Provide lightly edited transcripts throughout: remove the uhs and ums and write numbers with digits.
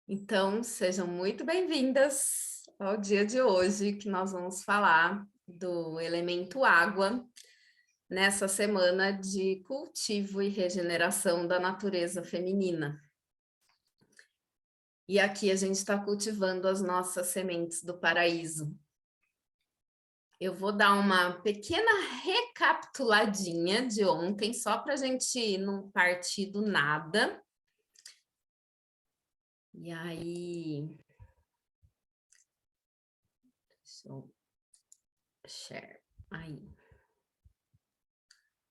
Então, sejam muito bem-vindas ao dia de hoje, que nós vamos falar do elemento água, nessa semana de cultivo e regeneração da natureza feminina. E aqui a gente está cultivando as nossas sementes do paraíso. Eu vou dar uma pequena recapituladinha de ontem, só para a gente não partir do nada. E aí... Deixa eu share aí.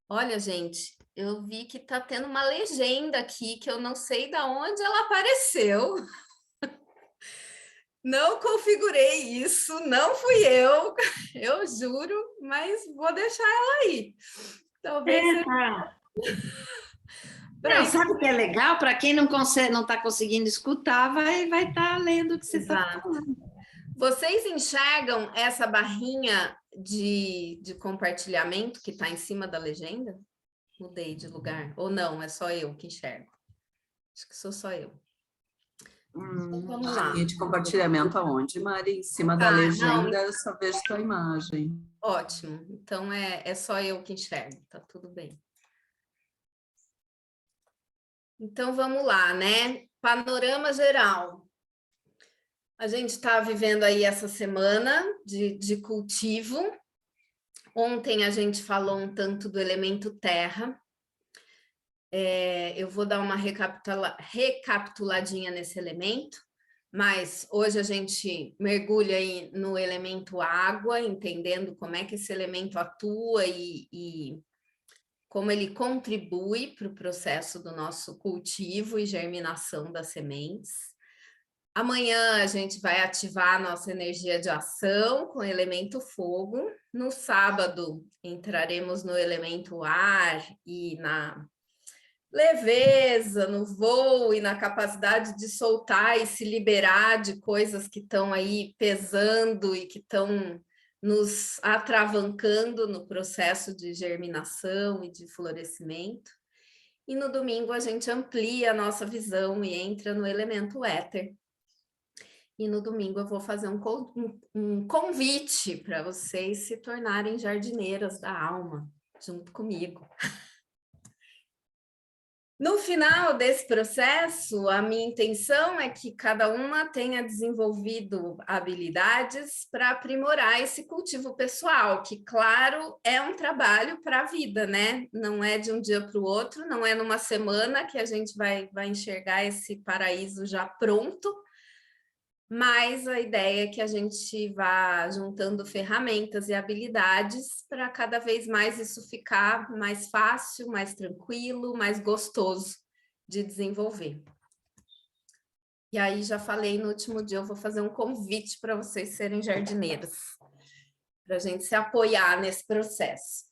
Olha, gente, eu vi que tá tendo uma legenda aqui que eu não sei de onde ela apareceu. Não configurei isso, não fui eu juro, mas vou deixar ela aí. Talvez seja Tá. para Não, isso. sabe o que é legal? Para quem não consegue, não está conseguindo escutar, vai estar lendo o que você está Exato. falando. Vocês enxergam essa barrinha de compartilhamento que está em cima da legenda? Mudei de lugar. Ou não, é só eu que enxergo? Acho que sou só eu. Então, vamos lá. Barrinha de compartilhamento aonde, Mari? Em cima da Não, legenda, eu só vejo tua imagem. ótimo. Então, é só eu que enxergo. Tá tudo bem. Então, vamos lá, né? Panorama geral. A gente está vivendo aí essa semana de cultivo. Ontem a gente falou um tanto do elemento terra. Eu vou dar uma recapituladinha nesse elemento, mas hoje a gente mergulha aí no elemento água, entendendo como é que esse elemento atua e como ele contribui para o processo do nosso cultivo e germinação das sementes. Amanhã a gente vai ativar a nossa energia de ação com o elemento fogo. No sábado entraremos no elemento ar e na leveza, no voo e na capacidade de soltar e se liberar de coisas que estão aí pesando e que estão nos atravancando no processo de germinação e de florescimento. E no domingo a gente amplia a nossa visão e entra no elemento éter. E no domingo eu vou fazer um convite para vocês se tornarem jardineiras da alma, junto comigo. No final desse processo, a minha intenção é que cada uma tenha desenvolvido habilidades para aprimorar esse cultivo pessoal, que, claro, é um trabalho para a vida, né? Não é de um dia para o outro, não é numa semana que a gente vai enxergar esse paraíso já pronto, mas a ideia é que a gente vá juntando ferramentas e habilidades para cada vez mais isso ficar mais fácil, mais tranquilo, mais gostoso de desenvolver. E aí, já falei, no último dia eu vou fazer um convite para vocês serem jardineiras, para a gente se apoiar nesse processo.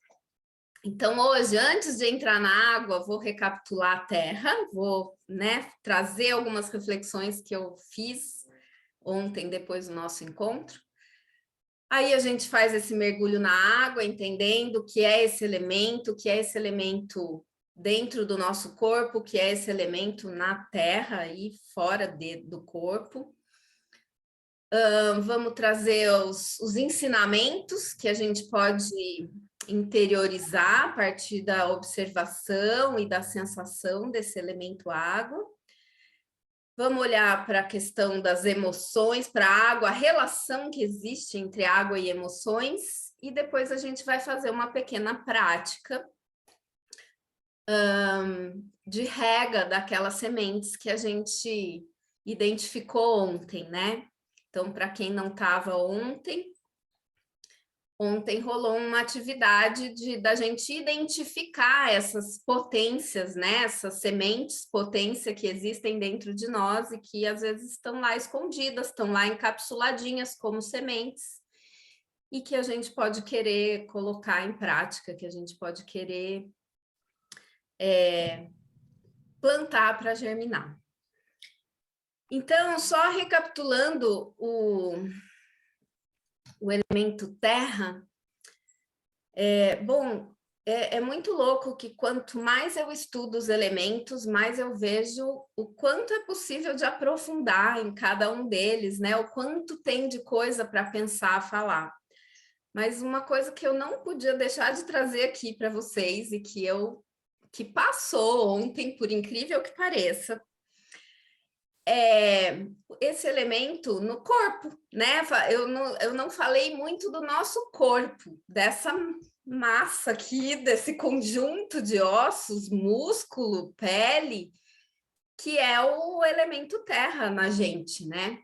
Então, hoje, antes de entrar na água, vou recapitular a terra, vou, né, trazer algumas reflexões que eu fiz ontem, depois do nosso encontro. Aí a gente faz esse mergulho na água, entendendo o que é esse elemento, dentro do nosso corpo, o que é esse elemento na terra e fora do corpo. Vamos trazer os ensinamentos que a gente pode interiorizar a partir da observação e da sensação desse elemento água. Vamos olhar para a questão das emoções, para a água, a relação que existe entre água e emoções, e depois a gente vai fazer uma pequena prática de rega daquelas sementes que a gente identificou ontem, né? Então, para quem não estava ontem rolou uma atividade da gente identificar essas potências, né? Essas sementes potência que existem dentro de nós e que às vezes estão lá escondidas, estão lá encapsuladinhas como sementes e que a gente pode querer colocar em prática, que a gente pode querer plantar para germinar. Então, só recapitulando o elemento terra, bom, é muito louco que quanto mais eu estudo os elementos, mais eu vejo o quanto é possível de aprofundar em cada um deles, né? O quanto tem de coisa para pensar, falar. Mas uma coisa que eu não podia deixar de trazer aqui para vocês e que passou ontem, por incrível que pareça, é esse elemento no corpo, né? Eu não falei muito do nosso corpo, dessa massa aqui, desse conjunto de ossos, músculo, pele, que é o elemento terra na gente, né?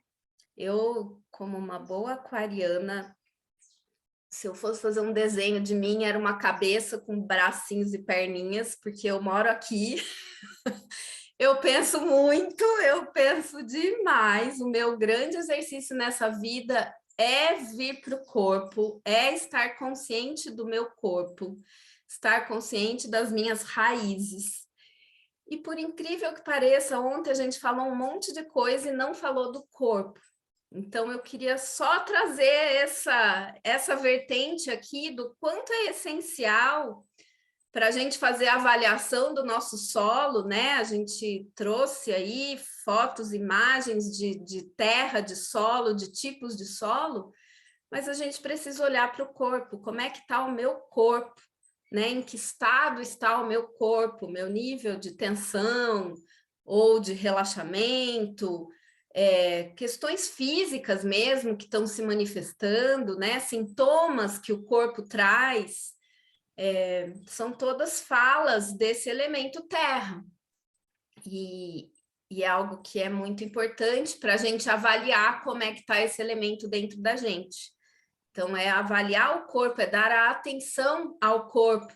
Eu, como uma boa aquariana, se eu fosse fazer um desenho de mim, era uma cabeça com bracinhos e perninhas, porque eu moro aqui. Eu penso muito, eu penso demais. O meu grande exercício nessa vida é vir para o corpo, é estar consciente do meu corpo, estar consciente das minhas raízes. E por incrível que pareça, ontem a gente falou um monte de coisa e não falou do corpo. Então, eu queria só trazer essa vertente aqui do quanto é essencial para a gente fazer a avaliação do nosso solo, né? A gente trouxe aí fotos, imagens de terra, de solo, de tipos de solo, mas a gente precisa olhar para o corpo, como é que está o meu corpo, né? Em que estado está o meu corpo, meu nível de tensão ou de relaxamento, questões físicas mesmo que estão se manifestando, né? Sintomas que o corpo traz, são todas falas desse elemento terra. E é algo que é muito importante para a gente avaliar como é que está esse elemento dentro da gente. Então, é avaliar o corpo, é dar a atenção ao corpo,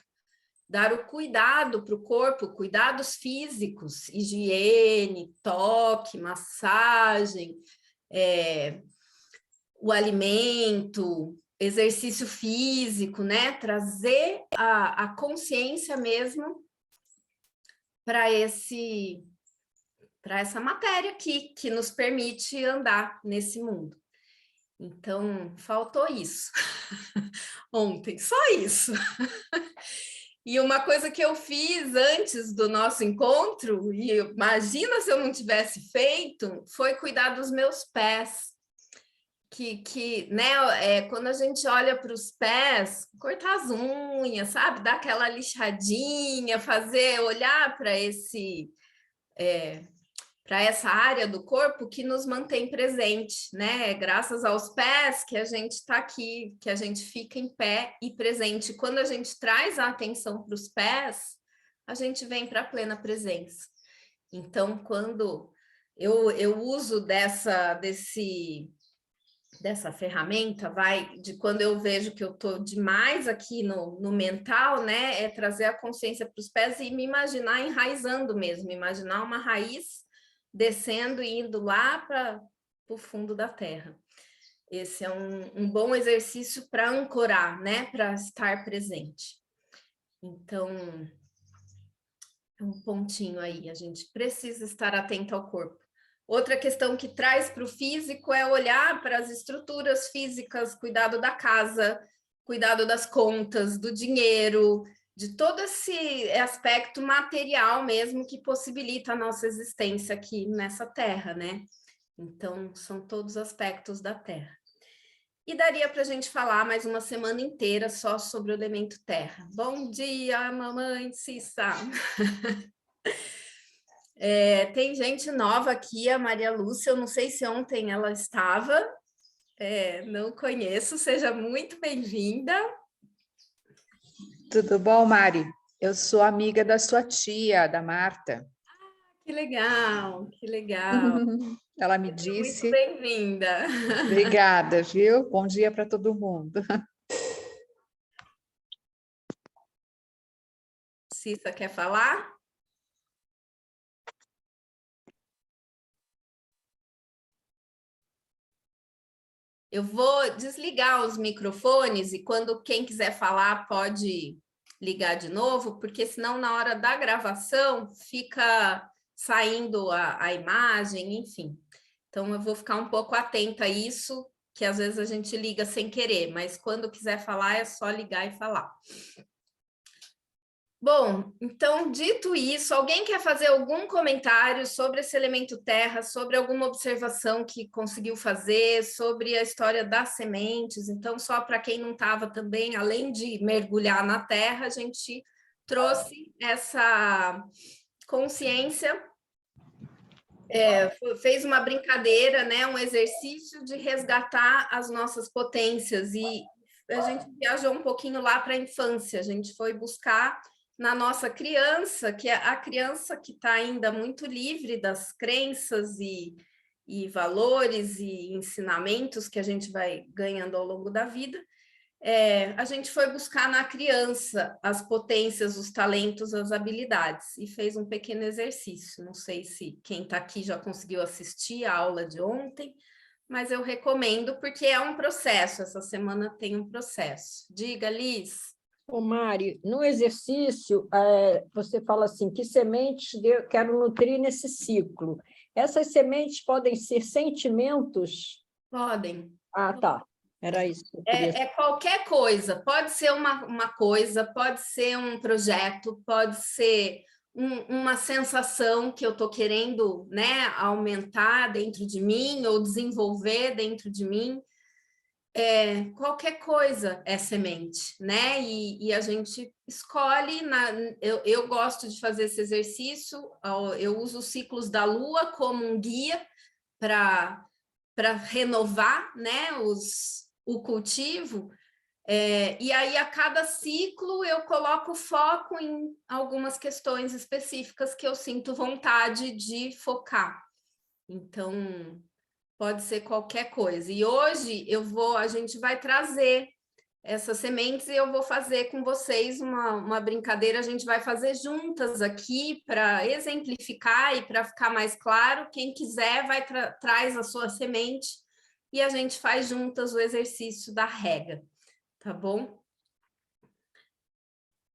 dar o cuidado para o corpo, cuidados físicos, higiene, toque, massagem, o alimento, exercício físico, né? Trazer a consciência mesmo para essa matéria aqui, que nos permite andar nesse mundo. Então, faltou isso ontem, só isso. E uma coisa que eu fiz antes do nosso encontro, e imagina se eu não tivesse feito, foi cuidar dos meus pés. Né, quando a gente olha para os pés, cortar as unhas, sabe? Dar aquela lixadinha, olhar para essa área do corpo que nos mantém presente, né? É graças aos pés que a gente está aqui, que a gente fica em pé e presente. Quando a gente traz a atenção para os pés, a gente vem para a plena presença. Então, quando eu uso dessa ferramenta, de quando eu vejo que eu estou demais aqui no mental, né? É trazer a consciência para os pés e me imaginar enraizando mesmo, imaginar uma raiz descendo e indo lá para o fundo da terra. Esse é um bom exercício para ancorar, né? Para estar presente. Então, é um pontinho aí, a gente precisa estar atento ao corpo. Outra questão que traz para o físico é olhar para as estruturas físicas, cuidado da casa, cuidado das contas, do dinheiro, de todo esse aspecto material mesmo que possibilita a nossa existência aqui nessa terra, né? Então, são todos aspectos da terra. E daria para a gente falar mais uma semana inteira só sobre o elemento terra. Bom dia, mamãe Cissa! Tem gente nova aqui, a Maria Lúcia, eu não sei se ontem ela estava, não conheço, seja muito bem-vinda. Tudo bom, Mari? Eu sou amiga da sua tia, da Marta. Que legal, que legal. Ela me disse... Muito bem-vinda. Obrigada, viu? Bom dia para todo mundo. Cissa, quer falar? Eu vou desligar os microfones e quando quem quiser falar pode ligar de novo, porque senão na hora da gravação fica saindo a imagem, enfim. Então eu vou ficar um pouco atenta a isso, que às vezes a gente liga sem querer, mas quando quiser falar é só ligar e falar. Bom, então, dito isso, alguém quer fazer algum comentário sobre esse elemento terra, sobre alguma observação que conseguiu fazer, sobre a história das sementes? Então, só para quem não estava também, além de mergulhar na terra, a gente trouxe essa consciência, fez uma brincadeira, né, um exercício de resgatar as nossas potências, e a gente viajou um pouquinho lá para a infância, a gente foi buscar na nossa criança, que é a criança que está ainda muito livre das crenças e valores e ensinamentos que a gente vai ganhando ao longo da vida. A gente foi buscar na criança as potências, os talentos, as habilidades, e fez um pequeno exercício. Não sei se quem está aqui já conseguiu assistir a aula de ontem, mas eu recomendo, porque é um processo, essa semana tem um processo. Diga, Liz. Ô, Mari, no exercício, você fala assim, que sementes eu quero nutrir nesse ciclo? Essas sementes podem ser sentimentos? Podem. Ah, tá. Era isso que eu queria saber. Qualquer coisa, pode ser uma coisa, pode ser um projeto, pode ser uma sensação que eu estou querendo, né, aumentar dentro de mim ou desenvolver dentro de mim. Qualquer coisa é semente, né? E a gente escolhe, eu gosto de fazer esse exercício, eu uso os ciclos da Lua como um guia para renovar, né, o cultivo, e aí a cada ciclo eu coloco foco em algumas questões específicas que eu sinto vontade de focar. Então, pode ser qualquer coisa. E hoje a gente vai trazer essas sementes e eu vou fazer com vocês uma brincadeira, a gente vai fazer juntas aqui para exemplificar e para ficar mais claro. Quem quiser traz a sua semente e a gente faz juntas o exercício da rega, tá bom?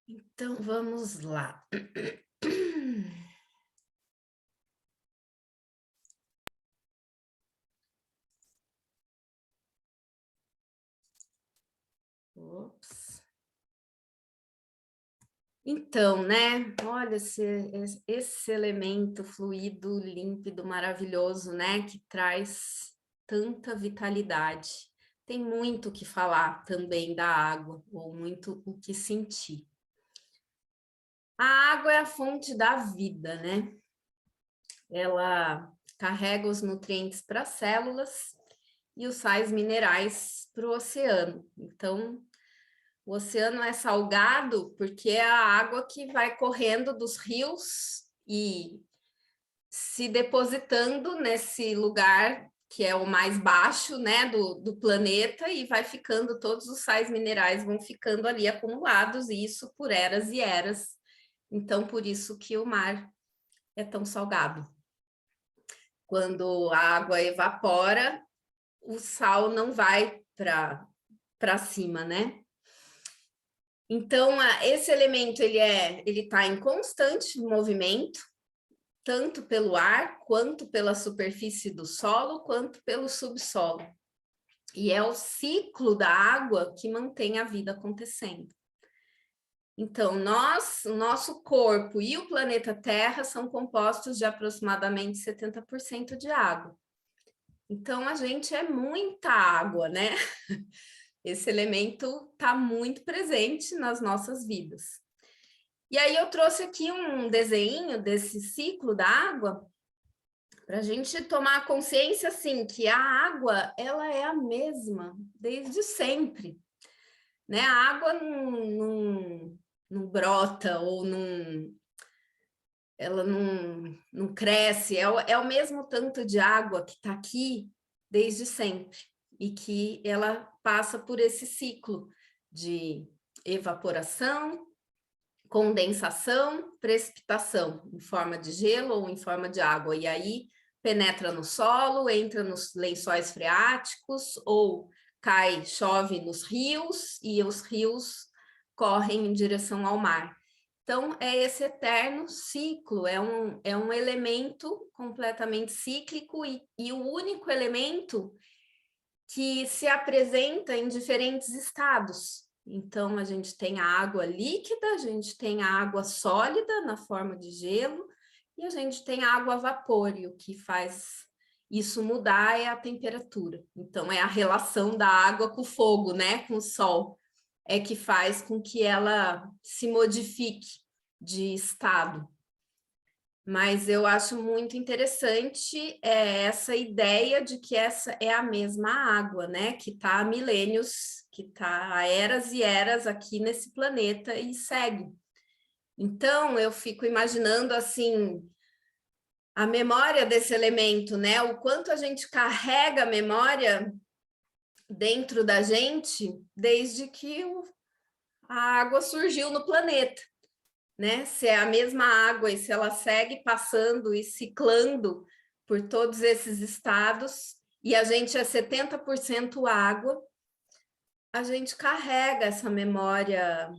Então, vamos lá. Ops. Então, né? Olha esse elemento fluido, límpido, maravilhoso, né? Que traz tanta vitalidade. Tem muito o que falar também da água, ou muito o que sentir. A água é a fonte da vida, né? Ela carrega os nutrientes para as células e os sais minerais para o oceano. Então, o oceano é salgado porque é a água que vai correndo dos rios e se depositando nesse lugar que é o mais baixo, né, do planeta, e vai ficando, todos os sais minerais vão ficando ali acumulados, e isso por eras e eras. Então, por isso que o mar é tão salgado. Quando a água evapora, o sal não vai para cima, né? Então, esse elemento ele está em constante movimento, tanto pelo ar, quanto pela superfície do solo, quanto pelo subsolo. E é o ciclo da água que mantém a vida acontecendo. Então, o nosso corpo e o planeta Terra são compostos de aproximadamente 70% de água. Então, a gente é muita água, né? Esse elemento está muito presente nas nossas vidas. E aí eu trouxe aqui um desenho desse ciclo da água para a gente tomar consciência, assim, que a água, ela é a mesma desde sempre, né? A água não brota ou ela não cresce, é o mesmo tanto de água que está aqui desde sempre, e que ela passa por esse ciclo de evaporação, condensação, precipitação, em forma de gelo ou em forma de água, e aí penetra no solo, entra nos lençóis freáticos, ou chove nos rios, e os rios correm em direção ao mar. Então, é esse eterno ciclo, é um elemento completamente cíclico e o único elemento que se apresenta em diferentes estados. Então, a gente tem a água líquida, a gente tem a água sólida na forma de gelo, e a gente tem a água a vapor, e o que faz isso mudar é a temperatura. Então, é a relação da água com o fogo, né, com o sol, é que faz com que ela se modifique de estado. Mas eu acho muito interessante essa ideia de que essa é a mesma água, né? Que está há milênios, que está há eras e eras aqui nesse planeta e segue. Então, eu fico imaginando, assim, a memória desse elemento, né? O quanto a gente carrega a memória dentro da gente desde que a água surgiu no planeta. Né? Se é a mesma água e se ela segue passando e ciclando por todos esses estados, e a gente é 70% água, a gente carrega essa memória,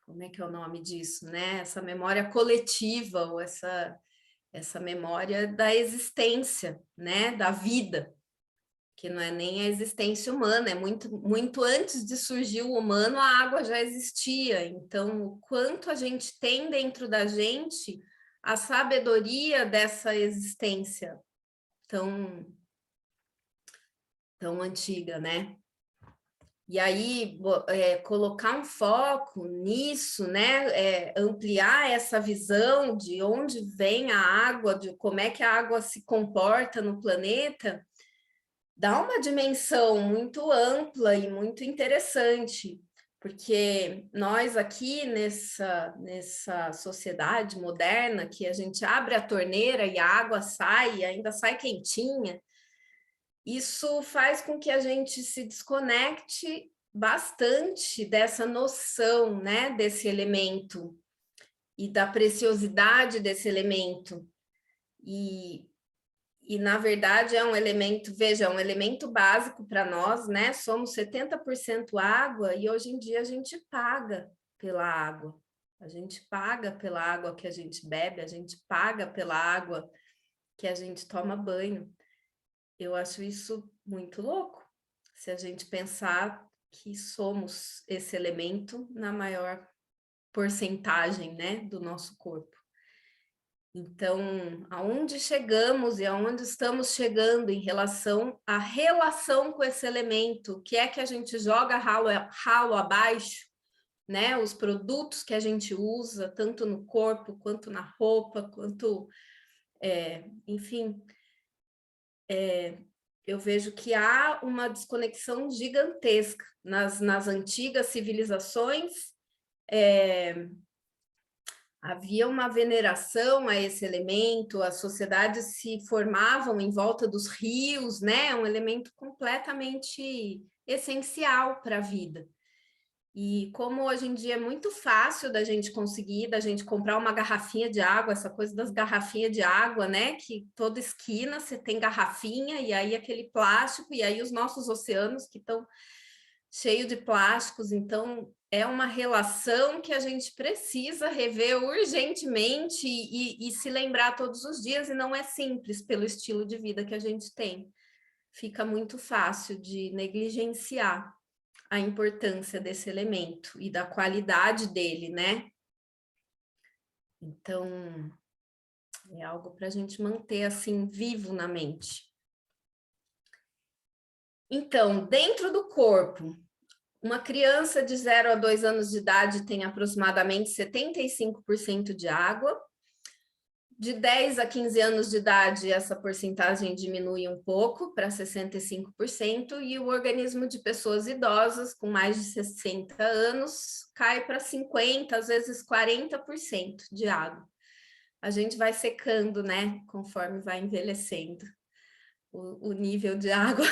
como é que é o nome disso, né? Essa memória coletiva, ou essa memória da existência, né? Da vida, que não é nem a existência humana, é muito antes de surgir o humano, a água já existia. Então, o quanto a gente tem dentro da gente a sabedoria dessa existência tão antiga, né? E aí, colocar um foco nisso, né? Ampliar essa visão de onde vem a água, de como é que a água se comporta no planeta, dá uma dimensão muito ampla e muito interessante, porque nós aqui nessa sociedade moderna, que a gente abre a torneira e a água sai, e ainda sai quentinha, isso faz com que a gente se desconecte bastante dessa noção, né, desse elemento e da preciosidade desse elemento. E, na verdade, é um elemento, veja, é um elemento básico para nós, né? Somos 70% água e hoje em dia a gente paga pela água. A gente paga pela água que a gente bebe, a gente paga pela água que a gente toma banho. Eu acho isso muito louco, se a gente pensar que somos esse elemento na maior porcentagem, né, do nosso corpo. Então, aonde chegamos e aonde estamos chegando em relação à relação com esse elemento, o que é que a gente joga ralo abaixo, né? Os produtos que a gente usa, tanto no corpo, quanto na roupa, quanto, enfim, eu vejo que há uma desconexão gigantesca nas antigas civilizações. Havia uma veneração a esse elemento, as sociedades se formavam em volta dos rios, né? Um elemento completamente essencial para a vida. E como hoje em dia é muito fácil da gente conseguir, da gente comprar uma garrafinha de água, essa coisa das garrafinhas de água, né? Que toda esquina você tem garrafinha, e aí aquele plástico, e aí os nossos oceanos que estão cheios de plásticos. Então, é uma relação que a gente precisa rever urgentemente e se lembrar todos os dias, e não é simples pelo estilo de vida que a gente tem. Fica muito fácil de negligenciar a importância desse elemento e da qualidade dele, né? Então, é algo para a gente manter assim vivo na mente. Então, dentro do corpo, uma criança de 0 a 2 anos de idade tem aproximadamente 75% de água. De 10 a 15 anos de idade, essa porcentagem diminui um pouco para 65%, e o organismo de pessoas idosas com mais de 60 anos cai para 50%, às vezes 40% de água. A gente vai secando, né, conforme vai envelhecendo. O nível de água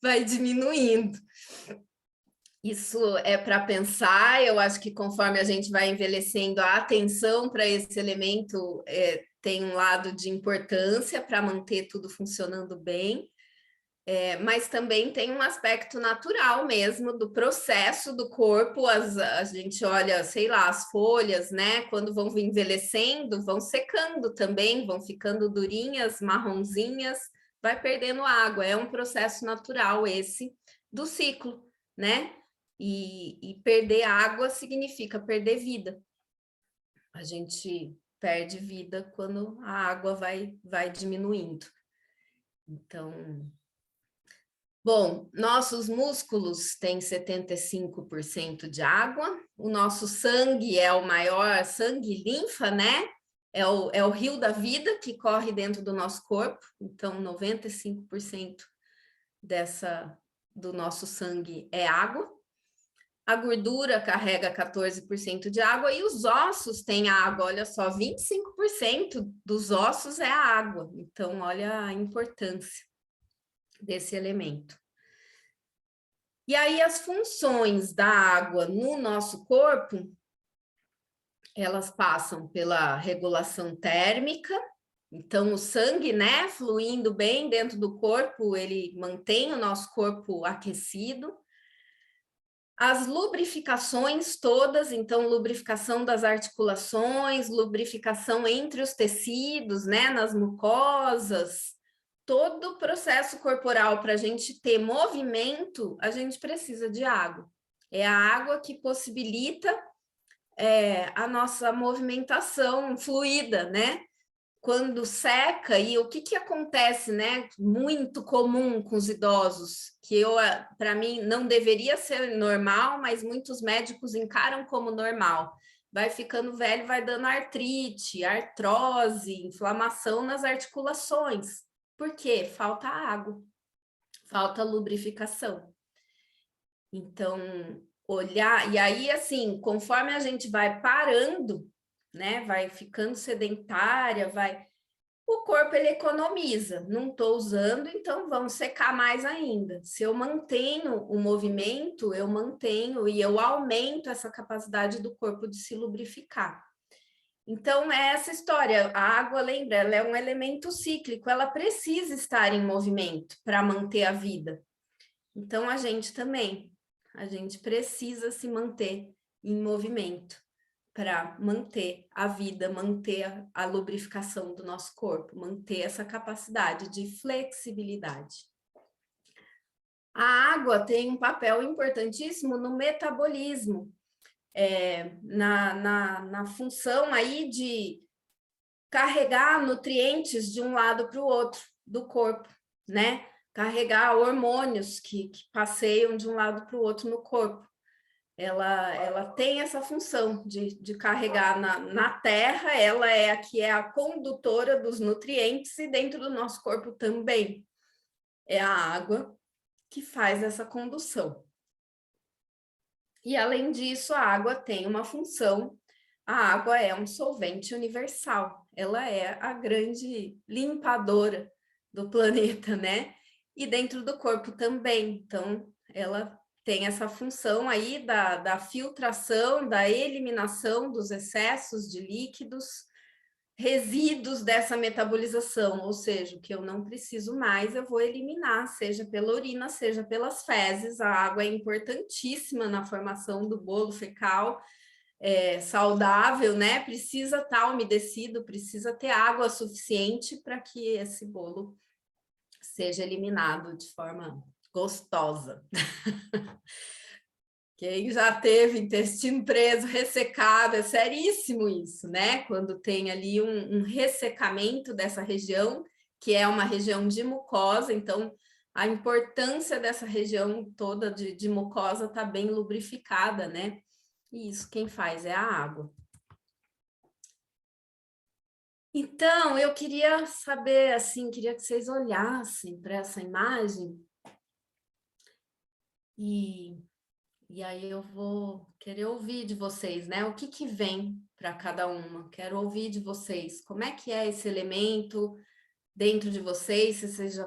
vai diminuindo. Isso é para pensar. Eu acho que conforme a gente vai envelhecendo, a atenção para esse elemento tem um lado de importância para manter tudo funcionando bem, mas também tem um aspecto natural mesmo do processo do corpo. A gente olha, sei lá, as folhas, né? Quando vão envelhecendo, vão secando também, vão ficando durinhas, marronzinhas, vai perdendo água. É um processo natural esse do ciclo, né? E perder água significa perder vida. A gente perde vida quando a água vai diminuindo. Então, bom, nossos músculos têm 75% de água, o nosso sangue é o maior, sangue e linfa, né? É o rio da vida que corre dentro do nosso corpo, então 95% do nosso sangue é água. A gordura carrega 14% de água e os ossos têm água, olha só, 25% dos ossos é a água. Então, olha a importância desse elemento. E aí, as funções da água no nosso corpo, elas passam pela regulação térmica. Então, o sangue, né, fluindo bem dentro do corpo, ele mantém o nosso corpo aquecido. As lubrificações todas, então, lubrificação das articulações, lubrificação entre os tecidos, né, nas mucosas, todo o processo corporal para a gente ter movimento, a gente precisa de água. É a água que possibilita a nossa movimentação fluida, né? Quando seca, e o que acontece, né? Muito comum com os idosos, que para mim não deveria ser normal, mas muitos médicos encaram como normal. Vai ficando velho, vai dando artrite, artrose, inflamação nas articulações. Por quê? Falta água, falta lubrificação. Então, olhar, e aí, assim, conforme a gente vai parando, né, vai ficando sedentária, o corpo ele economiza, não estou usando, então vamos secar mais ainda. Se eu mantenho o movimento, eu mantenho e eu aumento essa capacidade do corpo de se lubrificar. Então, é essa história. A água, lembra, ela é um elemento cíclico, ela precisa estar em movimento para manter a vida. Então, a gente também, a gente precisa se manter em movimento para manter a vida, manter a lubrificação do nosso corpo, manter essa capacidade de flexibilidade. A água tem um papel importantíssimo no metabolismo, na função aí de carregar nutrientes de um lado para o outro do corpo, né? Carregar hormônios que passeiam de um lado para o outro no corpo. Ela tem essa função de carregar na terra, ela é a condutora dos nutrientes e dentro do nosso corpo também. É a água que faz essa condução. E além disso, a água tem uma função, a água é um solvente universal, ela é a grande limpadora do planeta, né? E dentro do corpo também, então ela tem essa função aí da filtração, da eliminação dos excessos de líquidos, resíduos dessa metabolização, ou seja, o que eu não preciso mais, eu vou eliminar, seja pela urina, seja pelas fezes. A água é importantíssima na formação do bolo fecal, saudável, né? Precisa estar umedecido, precisa ter água suficiente para que esse bolo seja eliminado de forma gostosa. Quem já teve intestino preso, ressecado, é seríssimo isso, né? Quando tem ali um ressecamento dessa região, que é uma região de mucosa, então a importância dessa região toda de mucosa está bem lubrificada, né? E isso quem faz é a água. Então, eu queria saber, assim, queria que vocês olhassem para essa imagem e aí eu vou querer ouvir de vocês, né? O que vem para cada uma? Quero ouvir de vocês. Como é que é esse elemento dentro de vocês? Se vocês já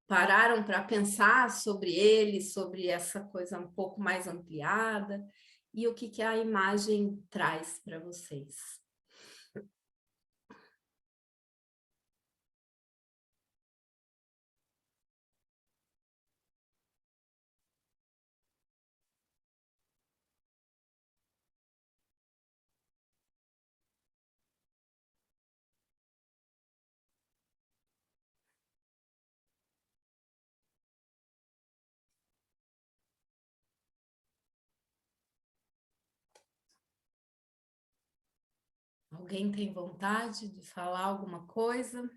pararam para pensar sobre ele, sobre essa coisa um pouco mais ampliada, e o que a imagem traz para vocês. Alguém tem vontade de falar alguma coisa?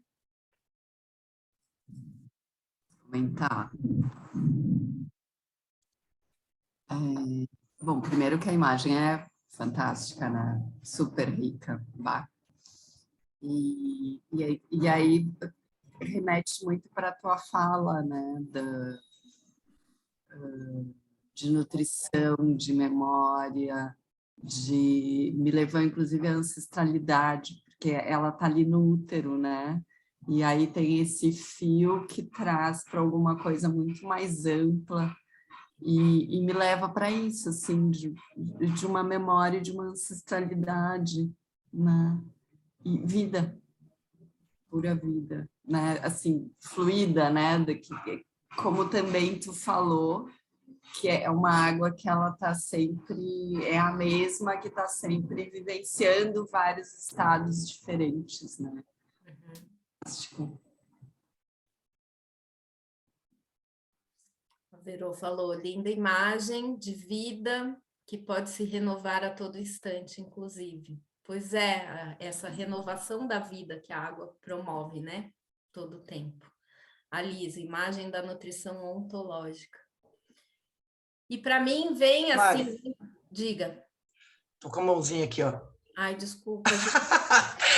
Comentar. Bom, primeiro que a imagem é fantástica, né? Super rica. Bah. E aí remete muito para a tua fala, né? De nutrição, de memória, me levou inclusive à ancestralidade, porque ela está ali no útero, né? E aí tem esse fio que traz para alguma coisa muito mais ampla e me leva para isso, assim, de uma memória, de uma ancestralidade, né? E vida, pura vida, né? Assim, fluida, né? Como também tu falou, que é uma água que ela está sempre, é a mesma que está sempre vivenciando vários estados diferentes, né? Fantástico. A Verô falou, linda imagem de vida que pode se renovar a todo instante, inclusive. Pois é, essa renovação da vida que a água promove, né? Todo o tempo. A Lisa, imagem da nutrição ontológica. E para mim vem assim, Mari, diga. tô com a mãozinha aqui, ó. Ai, desculpa,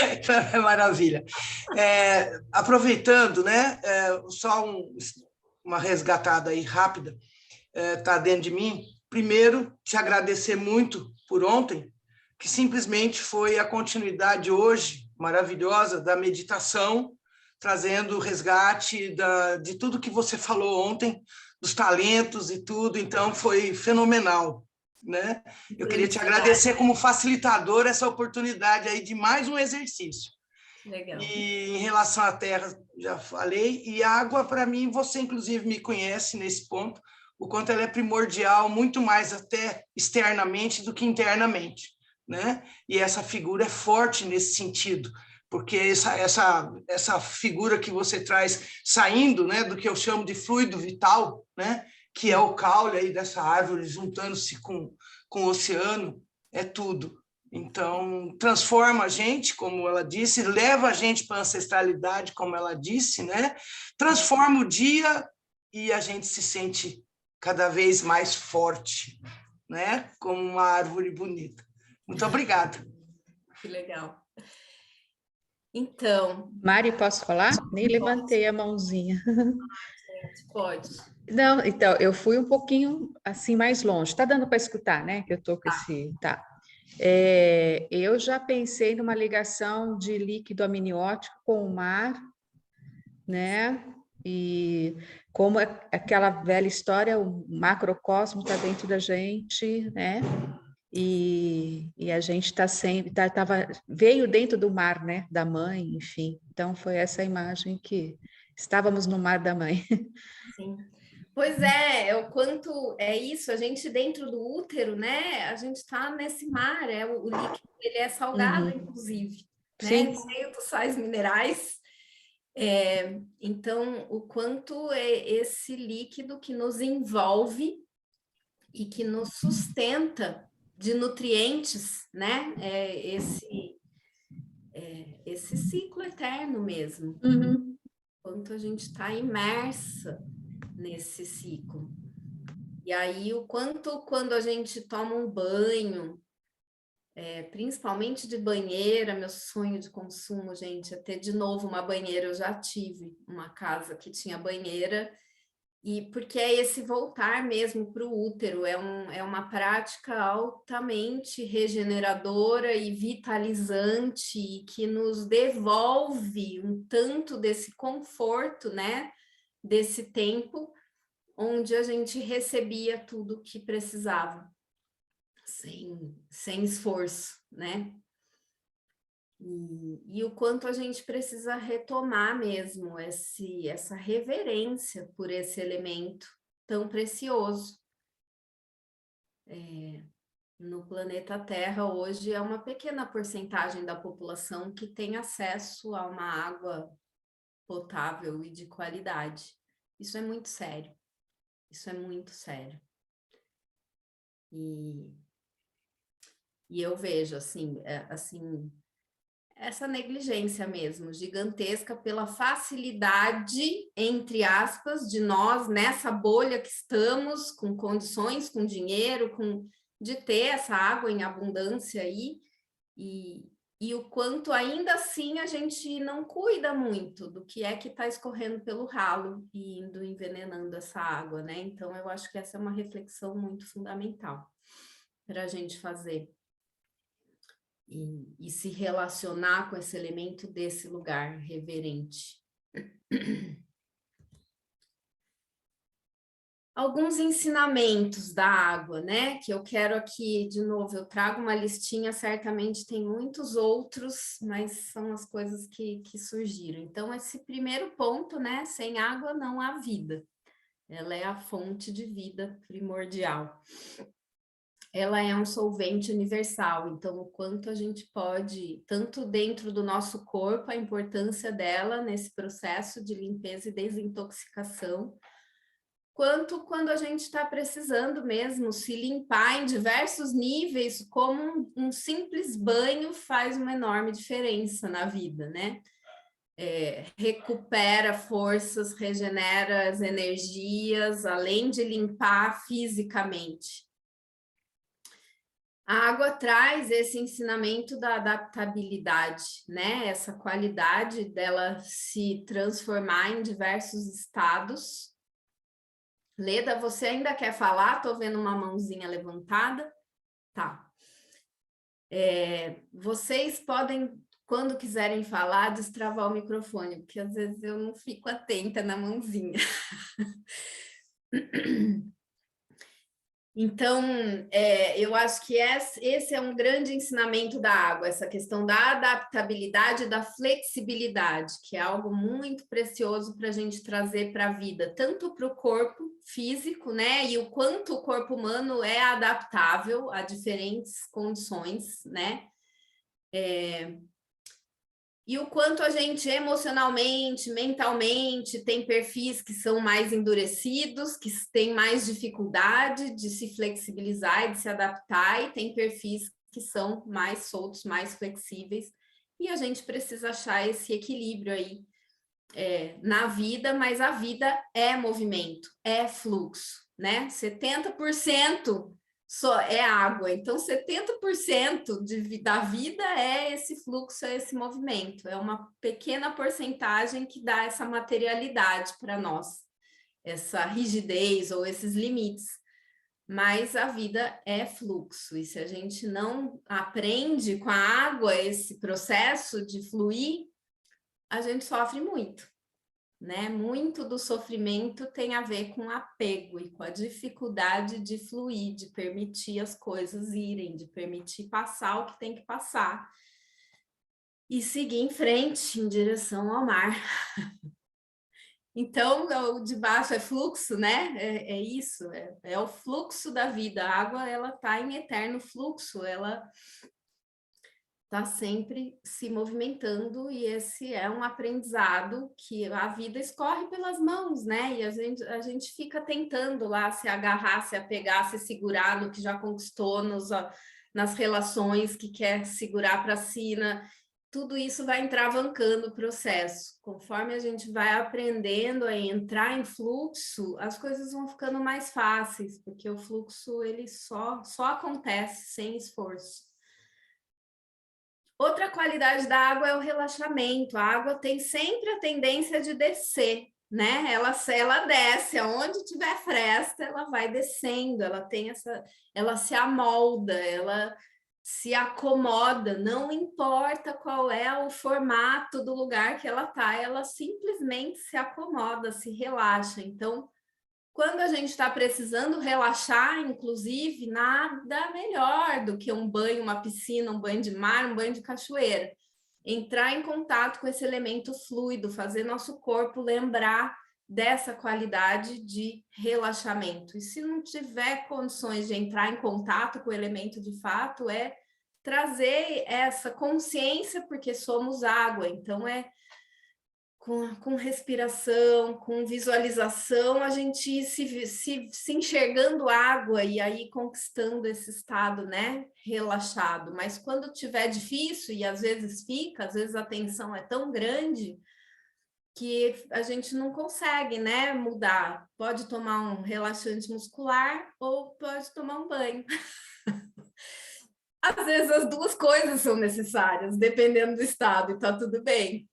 gente. Maravilha. Aproveitando, né? Só uma resgatada aí rápida, tá dentro de mim. Primeiro, te agradecer muito por ontem, que simplesmente foi a continuidade hoje maravilhosa da meditação, trazendo o resgate de tudo que você falou ontem, dos talentos e tudo. Então, foi fenomenal. Né? Eu queria te agradecer como facilitador essa oportunidade aí de mais um exercício. Legal. E em relação à terra, já falei, e água, para mim, você inclusive me conhece nesse ponto, o quanto ela é primordial, muito mais até externamente do que internamente, né? E essa figura é forte nesse sentido, porque essa figura que você traz saindo, né, do que eu chamo de fluido vital, né, que é o caule aí dessa árvore juntando-se com o oceano, é tudo. Então, transforma a gente, como ela disse, leva a gente para a ancestralidade, como ela disse, né? Transforma o dia e a gente se sente cada vez mais forte, né? Como uma árvore bonita. Muito obrigada. Que legal. Então... Mari, posso falar? Nem levantei a mãozinha. Pode. Não, então, eu fui um pouquinho assim mais longe. Tá dando para escutar, né? Que eu tô com esse. Tá. Eu já pensei numa ligação de líquido amniótico com o mar, né? E como aquela velha história, o macrocosmo está dentro da gente, né? E a gente está sempre, veio dentro do mar, né? Da mãe, enfim. Então foi essa imagem que estávamos no mar da mãe. Sim. Pois é, o quanto é isso, a gente dentro do útero, né? A gente está nesse mar, o líquido ele é salgado, inclusive, né? Sim. Cheio dos sais minerais. Então, o quanto é esse líquido que nos envolve e que nos sustenta de nutrientes, né? Esse ciclo eterno mesmo. Uhum. Quanto a gente está imersa nesse ciclo. E aí, o quanto quando a gente toma um banho, principalmente de banheira, meu sonho de consumo, gente, é ter de novo uma banheira. Eu já tive uma casa que tinha banheira, e porque é esse voltar mesmo para o útero, é uma prática altamente regeneradora e vitalizante, e que nos devolve um tanto desse conforto, né? Desse tempo onde a gente recebia tudo que precisava, sem esforço, né? E o quanto a gente precisa retomar mesmo essa reverência por esse elemento tão precioso. No planeta Terra, hoje, é uma pequena porcentagem da população que tem acesso a uma água potável e de qualidade. Isso é muito sério. Isso é muito sério. E eu vejo, assim, essa negligência mesmo, gigantesca, pela facilidade, entre aspas, de nós, nessa bolha que estamos, com condições, com dinheiro, de ter essa água em abundância aí, e o quanto ainda assim a gente não cuida muito do que é que está escorrendo pelo ralo e indo envenenando essa água, né? Então, eu acho que essa é uma reflexão muito fundamental para a gente fazer. E se relacionar com esse elemento desse lugar reverente. Alguns ensinamentos da água, né? Que eu quero aqui, de novo, eu trago uma listinha, certamente tem muitos outros, mas são as coisas que surgiram. Então, esse primeiro ponto, né? Sem água não há vida. Ela é a fonte de vida primordial. Ela é um solvente universal, então o quanto a gente pode, tanto dentro do nosso corpo, a importância dela nesse processo de limpeza e desintoxicação, quanto quando a gente está precisando mesmo se limpar em diversos níveis, como um simples banho faz uma enorme diferença na vida, né? Recupera forças, regenera as energias, além de limpar fisicamente. A água traz esse ensinamento da adaptabilidade, né? Essa qualidade dela se transformar em diversos estados. Leda, você ainda quer falar? Estou vendo uma mãozinha levantada. Tá. Vocês podem, quando quiserem falar, destravar o microfone, porque às vezes eu não fico atenta na mãozinha. Então, eu acho que esse é um grande ensinamento da água, essa questão da adaptabilidade e da flexibilidade, que é algo muito precioso para a gente trazer para a vida, tanto para o corpo físico, né? E o quanto o corpo humano é adaptável a diferentes condições, né? E o quanto a gente emocionalmente, mentalmente, tem perfis que são mais endurecidos, que têm mais dificuldade de se flexibilizar e de se adaptar, e tem perfis que são mais soltos, mais flexíveis, e a gente precisa achar esse equilíbrio aí na vida, mas a vida é movimento, é fluxo, né? 70% só é água, então 70% da vida é esse fluxo, é esse movimento, é uma pequena porcentagem que dá essa materialidade para nós, essa rigidez ou esses limites, mas a vida é fluxo, e se a gente não aprende com a água esse processo de fluir, a gente sofre muito. Né? Muito do sofrimento tem a ver com apego e com a dificuldade de fluir, de permitir as coisas irem, de permitir passar o que tem que passar e seguir em frente em direção ao mar. Então, o de baixo é fluxo, né? É isso, é o fluxo da vida. A água, ela está em eterno fluxo, ela está sempre se movimentando, e esse é um aprendizado que a vida escorre pelas mãos, né? E a gente fica tentando lá se agarrar, se apegar, se segurar no que já conquistou, nas relações que quer segurar para si, tudo isso vai entravancando o processo. Conforme a gente vai aprendendo a entrar em fluxo, as coisas vão ficando mais fáceis, porque o fluxo ele só acontece sem esforço. Outra qualidade da água é o relaxamento. A água tem sempre a tendência de descer, né? Ela desce, aonde tiver fresta, ela vai descendo, ela se amolda, ela se acomoda, não importa qual é o formato do lugar que ela está, ela simplesmente se acomoda, se relaxa. Então, quando a gente está precisando relaxar, inclusive, nada melhor do que um banho, uma piscina, um banho de mar, um banho de cachoeira. Entrar em contato com esse elemento fluido, fazer nosso corpo lembrar dessa qualidade de relaxamento. E se não tiver condições de entrar em contato com o elemento de fato, é trazer essa consciência, porque somos água, então com respiração, com visualização, a gente ir se enxergando água e aí conquistando esse estado, né, relaxado. Mas quando tiver difícil, e às vezes fica, às vezes a tensão é tão grande que a gente não consegue, né, mudar. Pode tomar um relaxante muscular ou pode tomar um banho. Às vezes as duas coisas são necessárias, dependendo do estado, e tá tudo bem.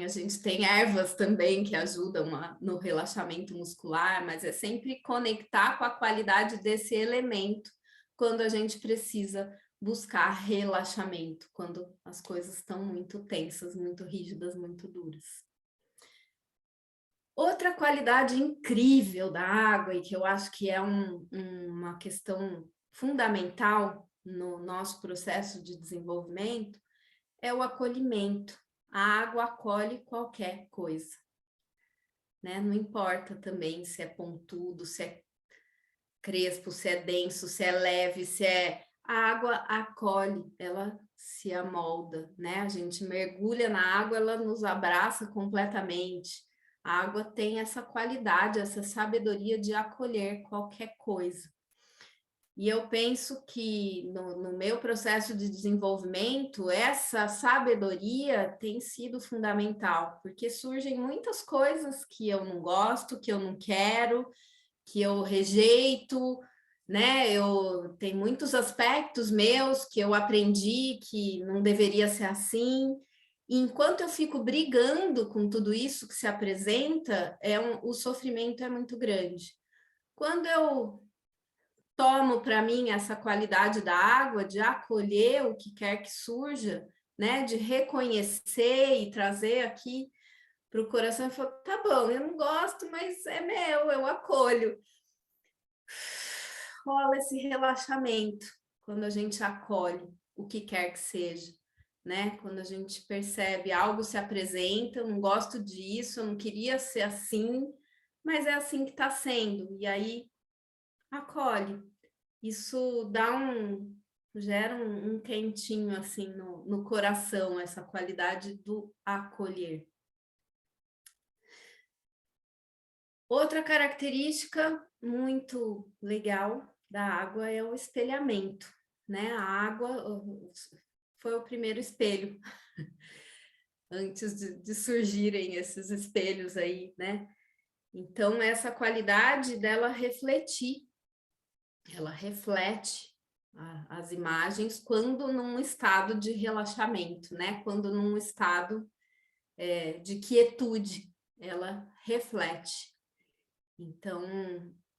A gente tem ervas também que ajudam no relaxamento muscular, mas é sempre conectar com a qualidade desse elemento quando a gente precisa buscar relaxamento, quando as coisas estão muito tensas, muito rígidas, muito duras. Outra qualidade incrível da água, e que eu acho que é uma questão fundamental no nosso processo de desenvolvimento, é o acolhimento. A água acolhe qualquer coisa, né? Não importa também se é pontudo, se é crespo, se é denso, se é leve, a água acolhe, ela se amolda, né? A gente mergulha na água, ela nos abraça completamente. A água tem essa qualidade, essa sabedoria de acolher qualquer coisa. E eu penso que no meu processo de desenvolvimento, essa sabedoria tem sido fundamental, porque surgem muitas coisas que eu não gosto, que eu não quero, que eu rejeito, né? Tem muitos aspectos meus que eu aprendi que não deveria ser assim. E enquanto eu fico brigando com tudo isso que se apresenta, o sofrimento é muito grande. Quando eu tomo para mim essa qualidade da água, de acolher o que quer que surja, né? De reconhecer e trazer aqui para o coração e falar, tá bom, eu não gosto, mas é meu, eu acolho. Rola esse relaxamento quando a gente acolhe o que quer que seja, né? Quando a gente percebe algo se apresenta, eu não gosto disso, eu não queria ser assim, mas é assim que está sendo, e aí acolhe. Isso gera um quentinho assim no coração, essa qualidade do acolher. Outra característica muito legal da água é o espelhamento, né? A água foi o primeiro espelho, antes de surgirem esses espelhos aí, né? Então, essa qualidade dela refletir, ela reflete as imagens quando num estado de relaxamento, né? Quando num estado de quietude, ela reflete. Então,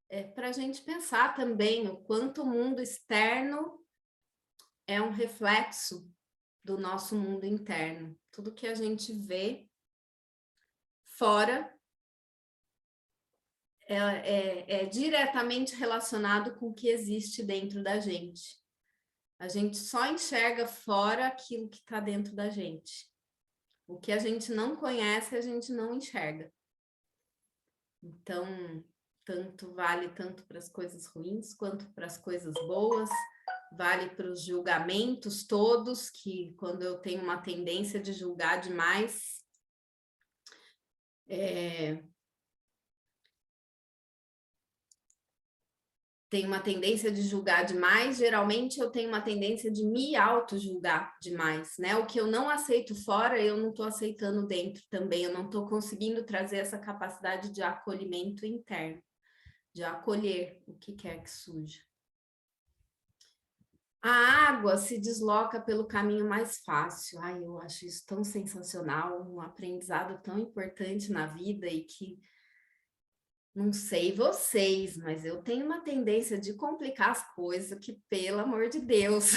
é para a gente pensar também o quanto o mundo externo é um reflexo do nosso mundo interno. Tudo que a gente vê fora é diretamente relacionado com o que existe dentro da gente. A gente só enxerga fora aquilo que está dentro da gente. O que a gente não conhece, a gente não enxerga. Então, vale tanto para as coisas ruins quanto para as coisas boas, vale para os julgamentos todos, que quando eu tenho uma tendência de julgar demais, geralmente eu tenho uma tendência de me auto-julgar demais, né? O que eu não aceito fora, eu não estou aceitando dentro também, eu não estou conseguindo trazer essa capacidade de acolhimento interno, de acolher o que quer que surja. A água se desloca pelo caminho mais fácil. Ai, eu acho isso tão sensacional, um aprendizado tão importante na vida e que, não sei vocês, mas eu tenho uma tendência de complicar as coisas que, pelo amor de Deus...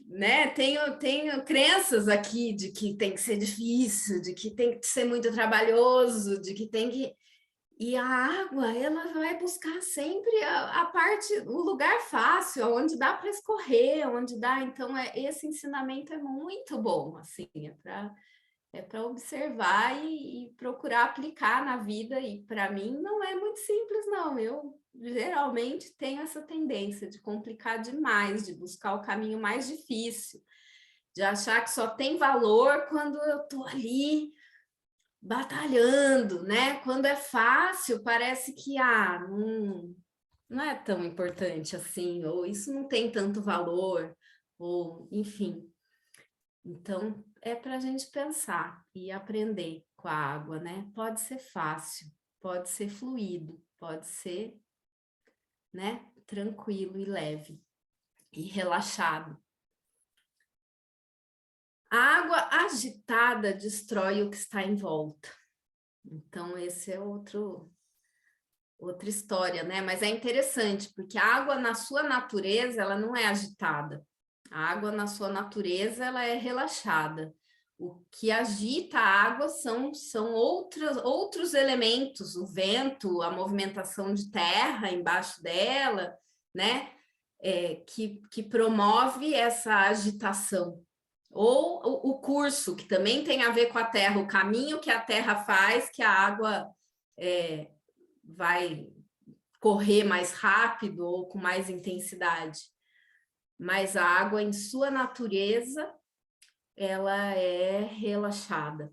né? Tenho crenças aqui de que tem que ser difícil, de que tem que ser muito trabalhoso, de que tem que... E a água, ela vai buscar sempre a parte, o lugar fácil, onde dá para escorrer, onde dá. Então, esse ensinamento é muito bom, assim, é para observar e procurar aplicar na vida. E para mim não é muito simples, não. Eu geralmente tenho essa tendência de complicar demais, de buscar o caminho mais difícil, de achar que só tem valor quando eu estou ali batalhando, né? Quando é fácil, parece que não é tão importante assim, ou isso não tem tanto valor, ou enfim. Então, é para a gente pensar e aprender com a água, né? Pode ser fácil, pode ser fluido, pode ser, né, tranquilo e leve e relaxado. A água agitada destrói o que está em volta. Então, esse é outra história, né? Mas é interessante, porque a água, na sua natureza, ela não é agitada. A água, na sua natureza, ela é relaxada. O que agita a água são outros elementos, o vento, a movimentação de terra embaixo dela, né? Que promove essa agitação. Ou o curso, que também tem a ver com a terra, o caminho que a terra faz, que a água vai correr mais rápido ou com mais intensidade. Mas a água, em sua natureza, ela é relaxada.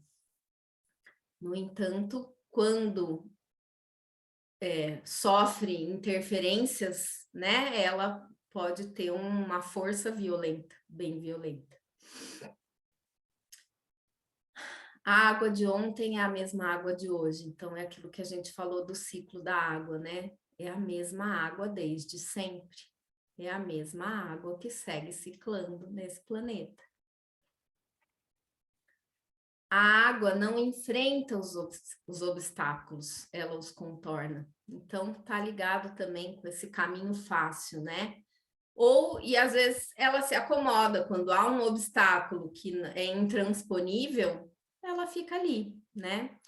No entanto, quando sofre interferências, né, ela pode ter uma força violenta, bem violenta. A água de ontem é a mesma água de hoje, então é aquilo que a gente falou do ciclo da água, né? É a mesma água desde sempre. É a mesma água que segue ciclando nesse planeta. A água não enfrenta os obstáculos, ela os contorna. Então, tá ligado também com esse caminho fácil, né? E às vezes ela se acomoda quando há um obstáculo que é intransponível, ela fica ali, né?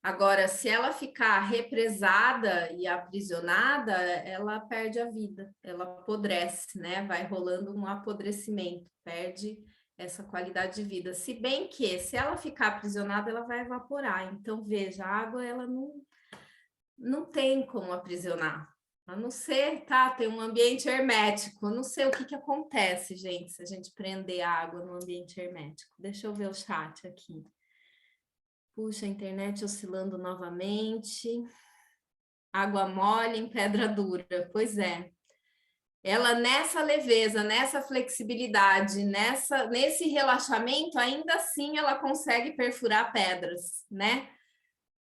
Agora, se ela ficar represada e aprisionada, ela perde a vida, ela apodrece, né? Vai rolando um apodrecimento, perde essa qualidade de vida. Se bem que, se ela ficar aprisionada, ela vai evaporar. Então, veja, a água, ela não tem como aprisionar. A não ser, tem um ambiente hermético. Eu não sei o que acontece, gente, se a gente prender a água no ambiente hermético. Deixa eu ver o chat aqui. Puxa, a internet oscilando novamente. Água mole em pedra dura. Pois é. Ela nessa leveza, nessa flexibilidade, nesse relaxamento, ainda assim ela consegue perfurar pedras, né?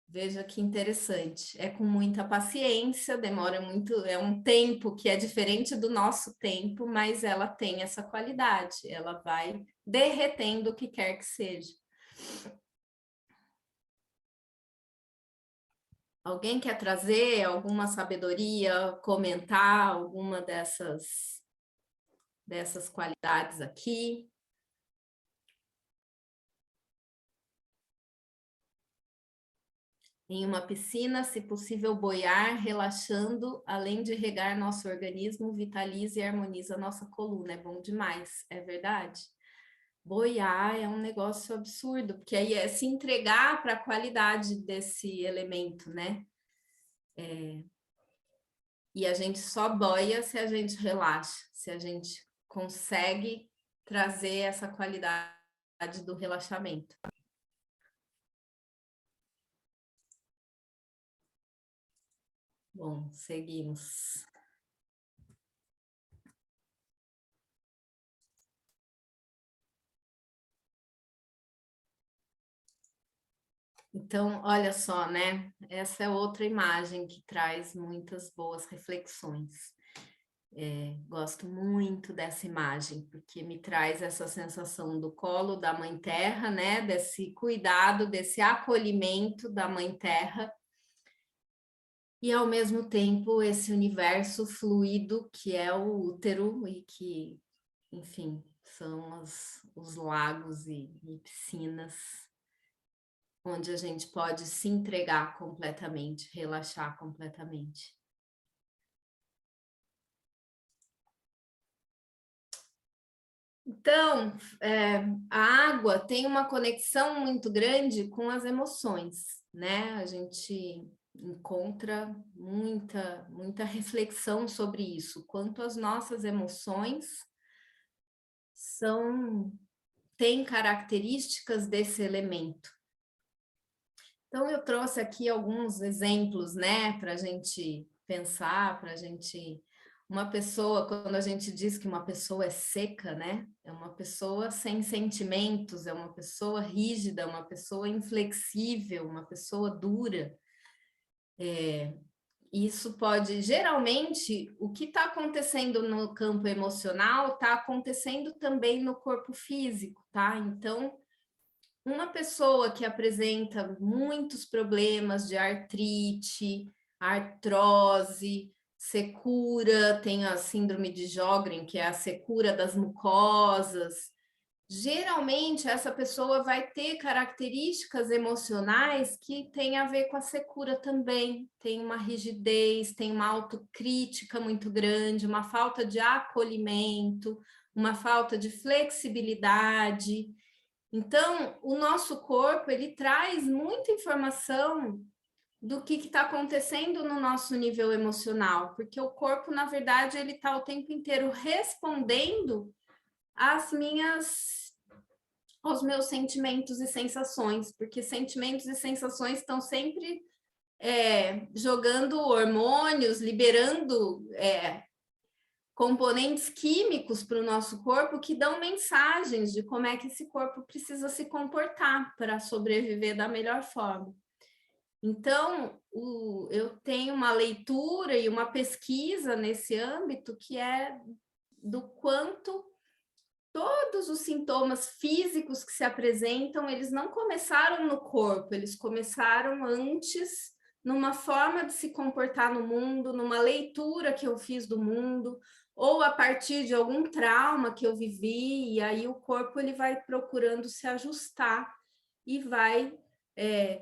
Veja que interessante. É com muita paciência, demora muito, é um tempo que é diferente do nosso tempo, mas ela tem essa qualidade. Ela vai derretendo o que quer que seja. Alguém quer trazer alguma sabedoria, comentar alguma dessas qualidades aqui? Em uma piscina, se possível, boiar, relaxando, além de regar nosso organismo, vitaliza e harmoniza nossa coluna. É bom demais, é verdade? Boiar é um negócio absurdo, porque aí é se entregar para a qualidade desse elemento, né? E a gente só boia se a gente relaxa, se a gente consegue trazer essa qualidade do relaxamento. Bom, seguimos. Então, olha só, né? Essa é outra imagem que traz muitas boas reflexões. Gosto muito dessa imagem, porque me traz essa sensação do colo da Mãe Terra, né? Desse cuidado, desse acolhimento da Mãe Terra. E, ao mesmo tempo, esse universo fluido que é o útero e que, enfim, são os lagos e piscinas onde a gente pode se entregar completamente, relaxar completamente. Então, a água tem uma conexão muito grande com as emoções, né? A gente encontra muita reflexão sobre isso, quanto as nossas emoções tem características desse elemento. Então, eu trouxe aqui alguns exemplos, né, para a gente pensar, para a gente... Uma pessoa, quando a gente diz que uma pessoa é seca, né, é uma pessoa sem sentimentos, é uma pessoa rígida, uma pessoa inflexível, uma pessoa dura. Isso pode, geralmente, o que está acontecendo no campo emocional está acontecendo também no corpo físico, tá? Então, uma pessoa que apresenta muitos problemas de artrite, artrose, secura, tem a síndrome de Sjögren, que é a secura das mucosas. Geralmente, essa pessoa vai ter características emocionais que têm a ver com a secura também. Tem uma rigidez, tem uma autocrítica muito grande, uma falta de acolhimento, uma falta de flexibilidade. Então, o nosso corpo, ele traz muita informação do que está acontecendo no nosso nível emocional, porque o corpo, na verdade, ele está o tempo inteiro respondendo aos meus sentimentos e sensações, porque sentimentos e sensações estão sempre jogando hormônios, liberando componentes químicos para o nosso corpo que dão mensagens de como é que esse corpo precisa se comportar para sobreviver da melhor forma. Então, eu tenho uma leitura e uma pesquisa nesse âmbito que é do quanto todos os sintomas físicos que se apresentam, eles não começaram no corpo, eles começaram antes numa forma de se comportar no mundo, numa leitura que eu fiz do mundo, ou a partir de algum trauma que eu vivi, e aí o corpo ele vai procurando se ajustar e vai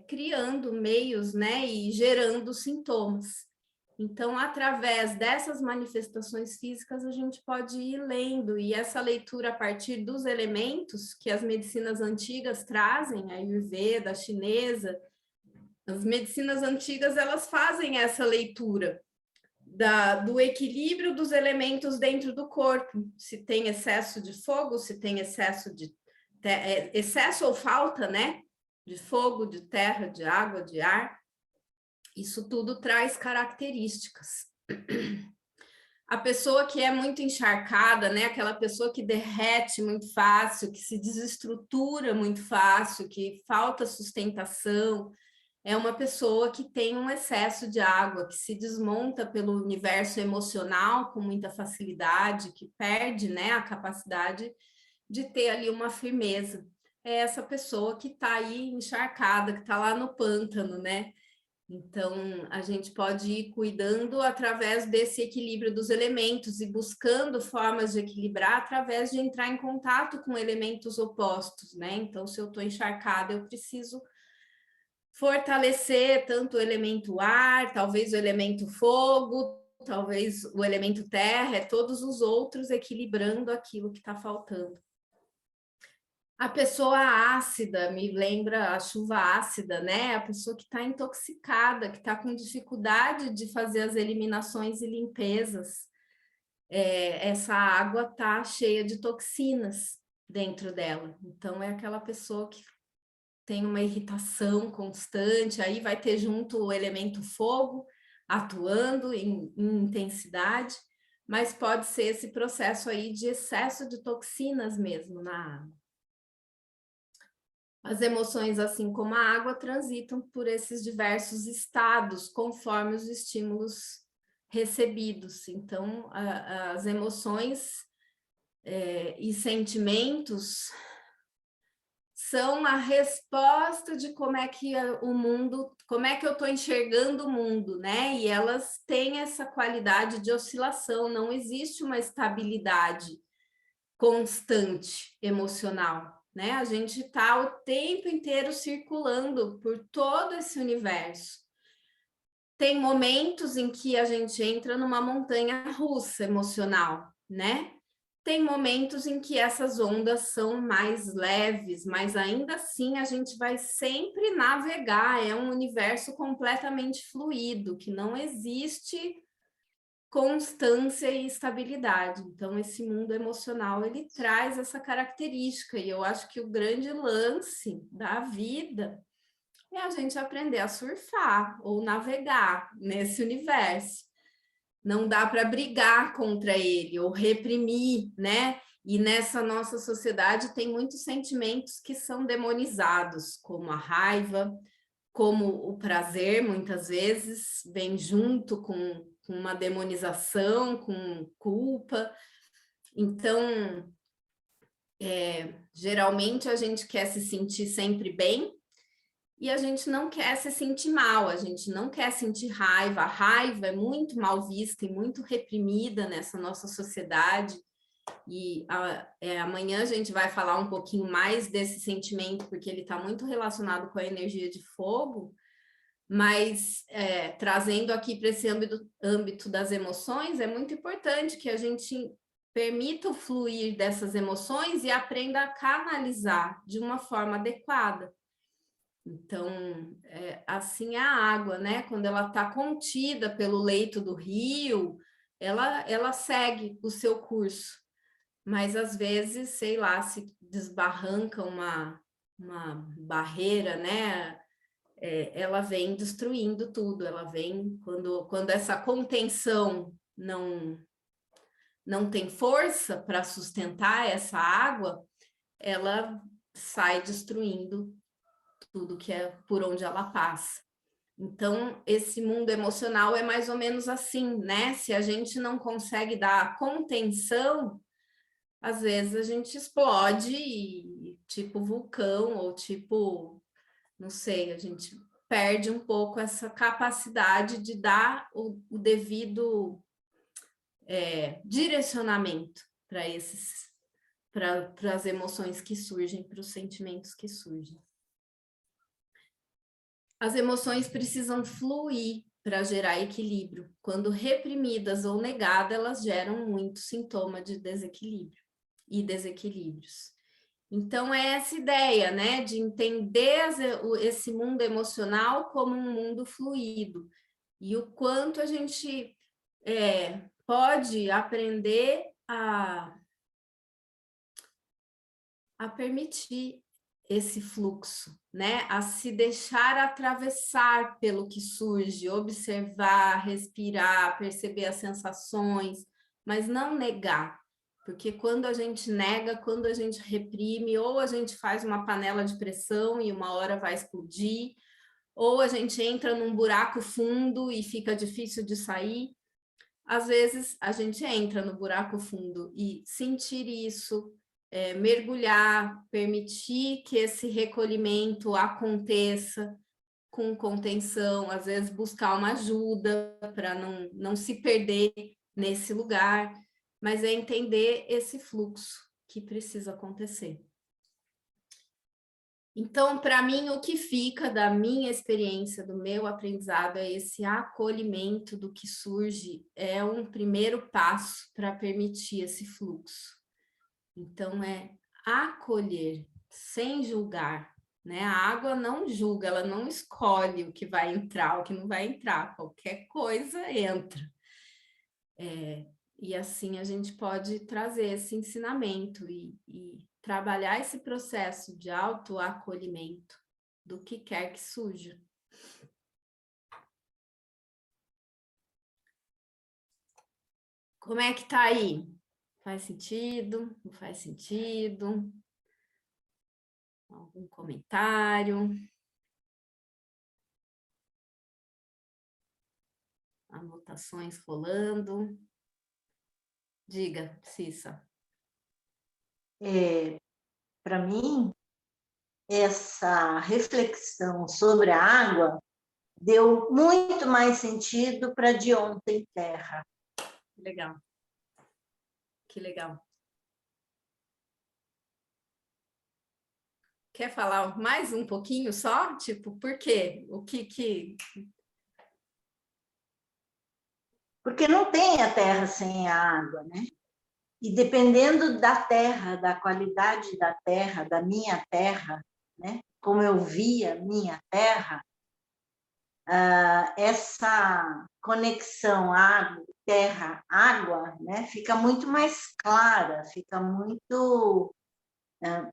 criando meios, né, e gerando sintomas. Então, através dessas manifestações físicas, a gente pode ir lendo, e essa leitura a partir dos elementos que as medicinas antigas trazem, a Ayurveda, a chinesa, as medicinas antigas, elas fazem essa leitura do equilíbrio dos elementos dentro do corpo, se tem excesso de fogo, se tem excesso ou falta, né, de fogo, de terra, de água, de ar. Isso tudo traz características. A pessoa que é muito encharcada, né? Aquela pessoa que derrete muito fácil, que se desestrutura muito fácil, que falta sustentação, é uma pessoa que tem um excesso de água, que se desmonta pelo universo emocional com muita facilidade, que perde, né, a capacidade de ter ali uma firmeza. É essa pessoa que está aí encharcada, que está lá no pântano, né? Então, a gente pode ir cuidando através desse equilíbrio dos elementos e buscando formas de equilibrar através de entrar em contato com elementos opostos, né? Então, se eu estou encharcada, eu preciso fortalecer tanto o elemento ar, talvez o elemento fogo, talvez o elemento terra, todos os outros equilibrando aquilo que está faltando. A pessoa ácida, me lembra a chuva ácida, né? A pessoa que está intoxicada, que está com dificuldade de fazer as eliminações e limpezas. Essa água está cheia de toxinas dentro dela. Então, é aquela pessoa que tem uma irritação constante, aí vai ter junto o elemento fogo, atuando em intensidade, mas pode ser esse processo aí de excesso de toxinas mesmo na água. As emoções, assim como a água, transitam por esses diversos estados, conforme os estímulos recebidos. Então, as emoções e sentimentos são a resposta de como é que o mundo, como é que eu estou enxergando o mundo, né? E elas têm essa qualidade de oscilação, não existe uma estabilidade constante emocional, né? A gente está o tempo inteiro circulando por todo esse universo. Tem momentos em que a gente entra numa montanha russa emocional, né? Tem momentos em que essas ondas são mais leves, mas ainda assim a gente vai sempre navegar, é um universo completamente fluido, que não existe constância e estabilidade. Então, esse mundo emocional, ele traz essa característica, e eu acho que o grande lance da vida é a gente aprender a surfar ou navegar nesse universo. Não dá para brigar contra ele ou reprimir, né? E nessa nossa sociedade tem muitos sentimentos que são demonizados, como a raiva, como o prazer, muitas vezes, vem junto com uma demonização, com culpa. Então, geralmente a gente quer se sentir sempre bem e a gente não quer se sentir mal, a gente não quer sentir raiva. A raiva é muito mal vista e muito reprimida nessa nossa sociedade. E amanhã a gente vai falar um pouquinho mais desse sentimento, porque ele está muito relacionado com a energia de fogo, mas trazendo aqui para esse âmbito das emoções, é muito importante que a gente permita o fluir dessas emoções e aprenda a canalizar de uma forma adequada. Então, assim é a água, né? Quando ela está contida pelo leito do rio, ela segue o seu curso. Mas, às vezes, sei lá, se desbarranca uma barreira, né? Ela vem destruindo tudo. Ela vem, quando essa contenção não tem força para sustentar essa água, ela sai destruindo tudo que é por onde ela passa. Então, esse mundo emocional é mais ou menos assim, né? Se a gente não consegue dar contenção, às vezes a gente explode, tipo vulcão, ou tipo, não sei, a gente perde um pouco essa capacidade de dar o devido direcionamento para as emoções que surgem, para os sentimentos que surgem. As emoções precisam fluir para gerar equilíbrio. Quando reprimidas ou negadas, elas geram muito sintoma de desequilíbrio e desequilíbrios. Então, é essa ideia, né, de entender esse mundo emocional como um mundo fluido e o quanto a gente pode aprender a permitir esse fluxo, né? A se deixar atravessar pelo que surge, observar, respirar, perceber as sensações, mas não negar, porque quando a gente nega, quando a gente reprime, ou a gente faz uma panela de pressão e uma hora vai explodir, ou a gente entra num buraco fundo e fica difícil de sair. Às vezes a gente entra no buraco fundo e sentir isso, mergulhar, permitir que esse recolhimento aconteça com contenção, às vezes buscar uma ajuda para não se perder nesse lugar, mas é entender esse fluxo que precisa acontecer. Então, para mim, o que fica da minha experiência, do meu aprendizado, é esse acolhimento do que surge, é um primeiro passo para permitir esse fluxo. Então, é acolher, sem julgar, né? A água não julga, ela não escolhe o que vai entrar, o que não vai entrar, qualquer coisa entra. E assim a gente pode trazer esse ensinamento e trabalhar esse processo de autoacolhimento do que quer que surja. Como é que tá aí? Faz sentido? Não faz sentido? Algum comentário? Anotações rolando? Diga, Cissa. Para mim, essa reflexão sobre a água deu muito mais sentido para de ontem terra. Legal. Que legal. Quer falar mais um pouquinho só? Tipo, por quê? O que... Porque não tem a terra sem a água, né? E dependendo da terra, da qualidade da terra, da minha terra, né? Como eu via minha terra, essa conexão água, terra, água, né, fica muito mais clara, fica muito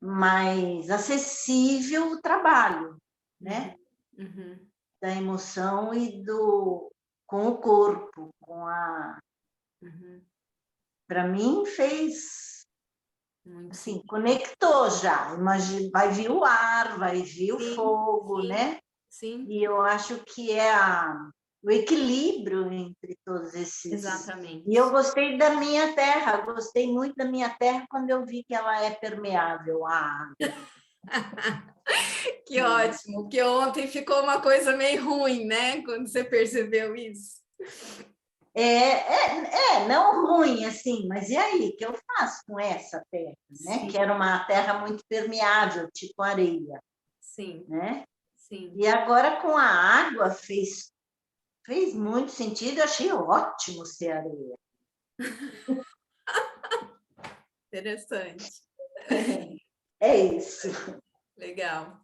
mais acessível o trabalho, né? Uhum. Da emoção e com o corpo, para mim fez Muito assim, conectou já. Imagina, vai vir o ar, vai vir o fogo, né? Sim. E eu acho que é o equilíbrio entre todos esses. Exatamente. E eu gostei da minha terra, gostei muito da minha terra quando eu vi que ela é permeável à água. Que ótimo, porque ontem ficou uma coisa meio ruim, né? Quando você percebeu isso. Não ruim, assim, mas e aí, o que eu faço com essa terra, né? Sim. Que era uma terra muito permeável, tipo areia. Sim. Né? Sim. E agora com a água fez muito sentido, eu achei ótimo ser areia. Interessante. É isso. Legal.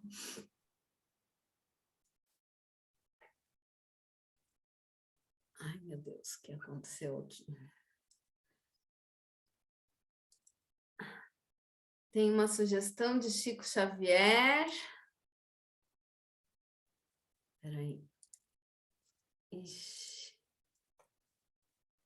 Ai, meu Deus, o que aconteceu aqui? Tem uma sugestão de Chico Xavier. Peraí. Ixi.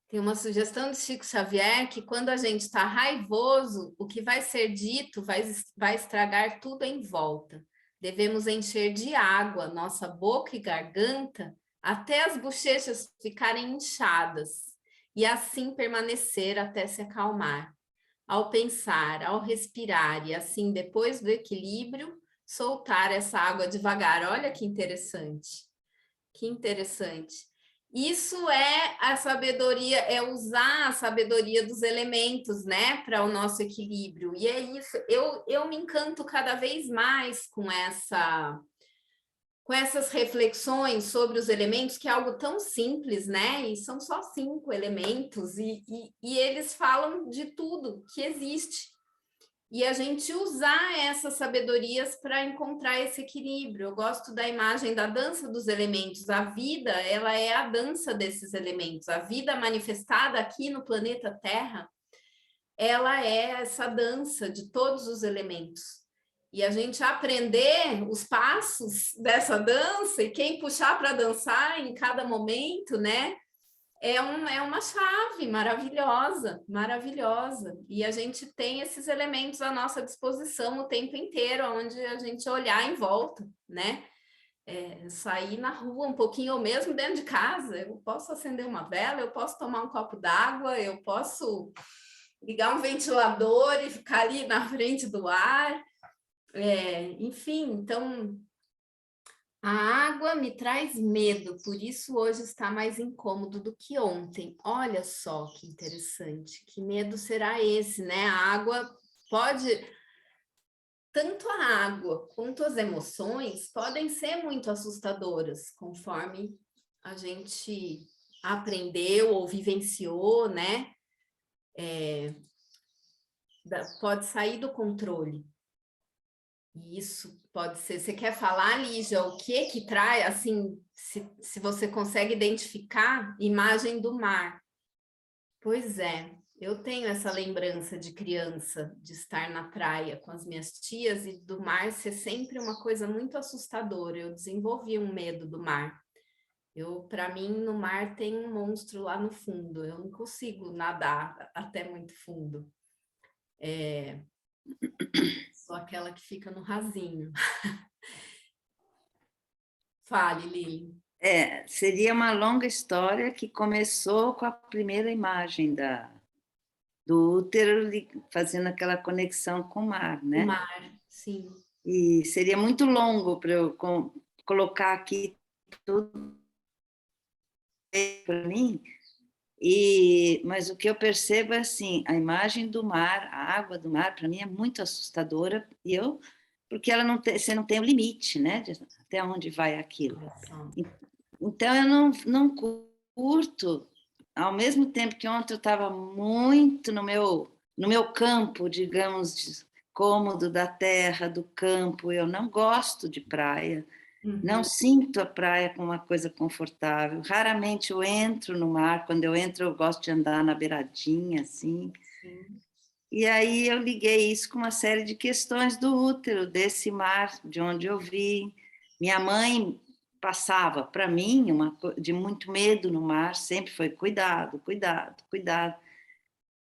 Tem uma sugestão de Chico Xavier que quando a gente está raivoso, o que vai ser dito vai estragar tudo em volta. Devemos encher de água nossa boca e garganta até as bochechas ficarem inchadas e assim permanecer até se acalmar. Ao pensar, ao respirar e assim depois do equilíbrio, soltar essa água devagar. Olha que interessante. Que interessante. Isso é a sabedoria, é usar a sabedoria dos elementos, né, para o nosso equilíbrio. E é isso, eu me encanto cada vez mais com essas reflexões sobre os elementos, que é algo tão simples, né? E são só 5 elementos, e eles falam de tudo que existe. E a gente usar essas sabedorias para encontrar esse equilíbrio. Eu gosto da imagem da dança dos elementos. A vida, ela é a dança desses elementos. A vida manifestada aqui no planeta Terra, ela é essa dança de todos os elementos. E a gente aprender os passos dessa dança e quem puxar para dançar em cada momento, né? É uma chave maravilhosa, maravilhosa. E a gente tem esses elementos à nossa disposição o tempo inteiro, onde a gente olhar em volta, né? Sair na rua um pouquinho, ou mesmo dentro de casa. Eu posso acender uma vela, eu posso tomar um copo d'água, eu posso ligar um ventilador e ficar ali na frente do ar. Enfim, então... A água me traz medo, por isso hoje está mais incômodo do que ontem. Olha só que interessante, que medo será esse, né? A água pode... Tanto a água quanto as emoções podem ser muito assustadoras, conforme a gente aprendeu ou vivenciou, né? Pode sair do controle. Isso pode ser. Você quer falar, Lígia, o que traz, assim, se você consegue identificar imagem do mar? Pois é, eu tenho essa lembrança de criança, de estar na praia com as minhas tias e do mar ser sempre uma coisa muito assustadora. Eu desenvolvi um medo do mar. Para mim, no mar tem um monstro lá no fundo. Eu não consigo nadar até muito fundo. Sou aquela que fica no rasinho. Fale, Lili. Seria uma longa história que começou com a primeira imagem do útero fazendo aquela conexão com o mar, né? O mar, sim. E seria muito longo para eu colocar aqui tudo para mim. Mas o que eu percebo é assim, a imagem do mar, a água do mar, para mim é muito assustadora, porque ela você não tem o limite, né? Até onde vai aquilo. Então eu não curto, ao mesmo tempo que ontem eu estava muito no meu campo, digamos, cômodo da terra, do campo. Eu não gosto de praia, Não sinto a praia como uma coisa confortável. Raramente eu entro no mar. Quando eu entro, eu gosto de andar na beiradinha, assim. Sim. E aí eu liguei isso com uma série de questões do útero, desse mar, de onde eu vim. Minha mãe passava para mim de muito medo no mar, sempre foi cuidado, cuidado, cuidado.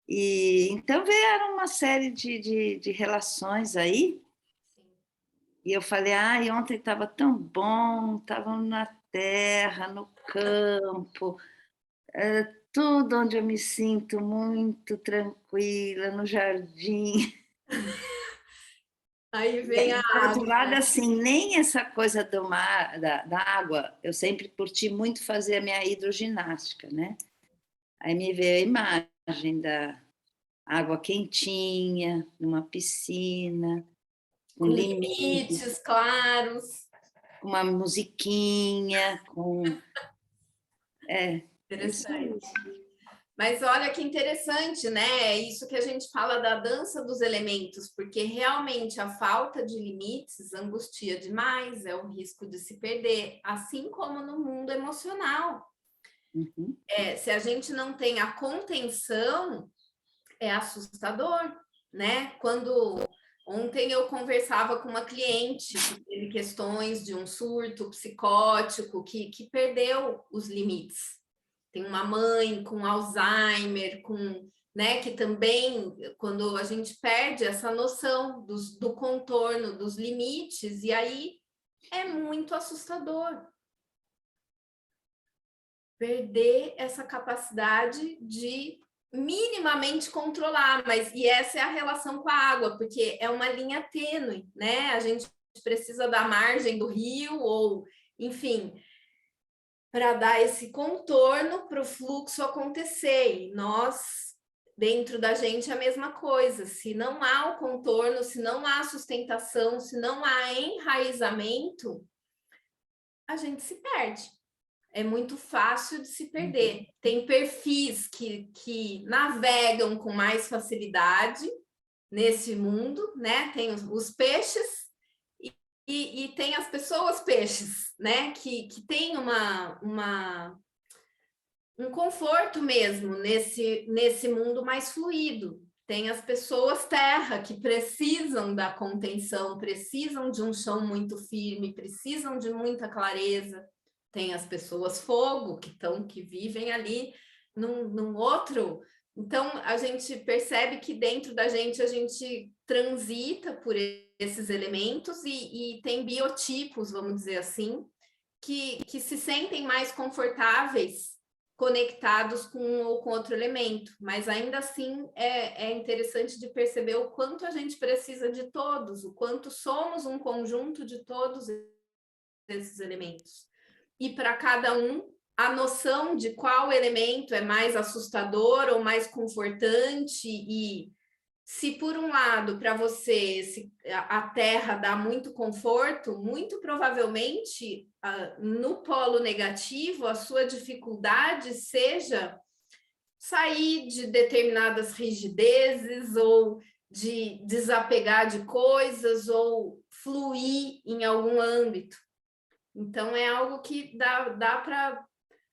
E então vieram uma série de relações aí. E eu falei, ai, ontem estava tão bom, estava na terra, no campo, tudo onde eu me sinto muito tranquila, no jardim. Aí vem a Por outro água, lado, né? assim, nem essa coisa do mar, da água, eu sempre curti muito fazer a minha hidroginástica, né? Aí me veio a imagem da água quentinha, numa piscina, com Com limites, limites claros. com uma musiquinha, com... É isso aí. Interessante. Mas olha que interessante, né? É isso que a gente fala da dança dos elementos, porque realmente a falta de limites angustia demais, é o risco de se perder, assim como no mundo emocional. Uhum. Se a gente não tem a contenção, é assustador, né? Ontem eu conversava com uma cliente que teve questões de um surto psicótico, que perdeu os limites. Tem uma mãe com Alzheimer, né, que também, quando a gente perde essa noção do contorno, dos limites, e aí é muito assustador perder essa capacidade de minimamente controlar, e essa é a relação com a água, porque é uma linha tênue, né? A gente precisa da margem do rio, ou, enfim, para dar esse contorno para o fluxo acontecer. E nós, dentro da gente, é a mesma coisa. Se não há o contorno, se não há sustentação, se não há enraizamento, a gente se perde. É muito fácil de se perder. Tem perfis que navegam com mais facilidade nesse mundo, né? Tem os peixes e tem as pessoas peixes, né? Que tem um conforto mesmo nesse mundo mais fluido. Tem as pessoas terra, que precisam da contenção, precisam de um chão muito firme, precisam de muita clareza. Tem as pessoas fogo, que vivem ali num outro. Então, a gente percebe que dentro da gente a gente transita por esses elementos e tem biotipos, vamos dizer assim, que se sentem mais confortáveis conectados com um ou com outro elemento, mas ainda assim é interessante de perceber o quanto a gente precisa de todos, o quanto somos um conjunto de todos esses elementos. E para cada um, a noção de qual elemento é mais assustador ou mais confortante, e se por um lado para você a terra dá muito conforto, muito provavelmente no polo negativo a sua dificuldade seja sair de determinadas rigidezes ou de desapegar de coisas ou fluir em algum âmbito. Então é algo que dá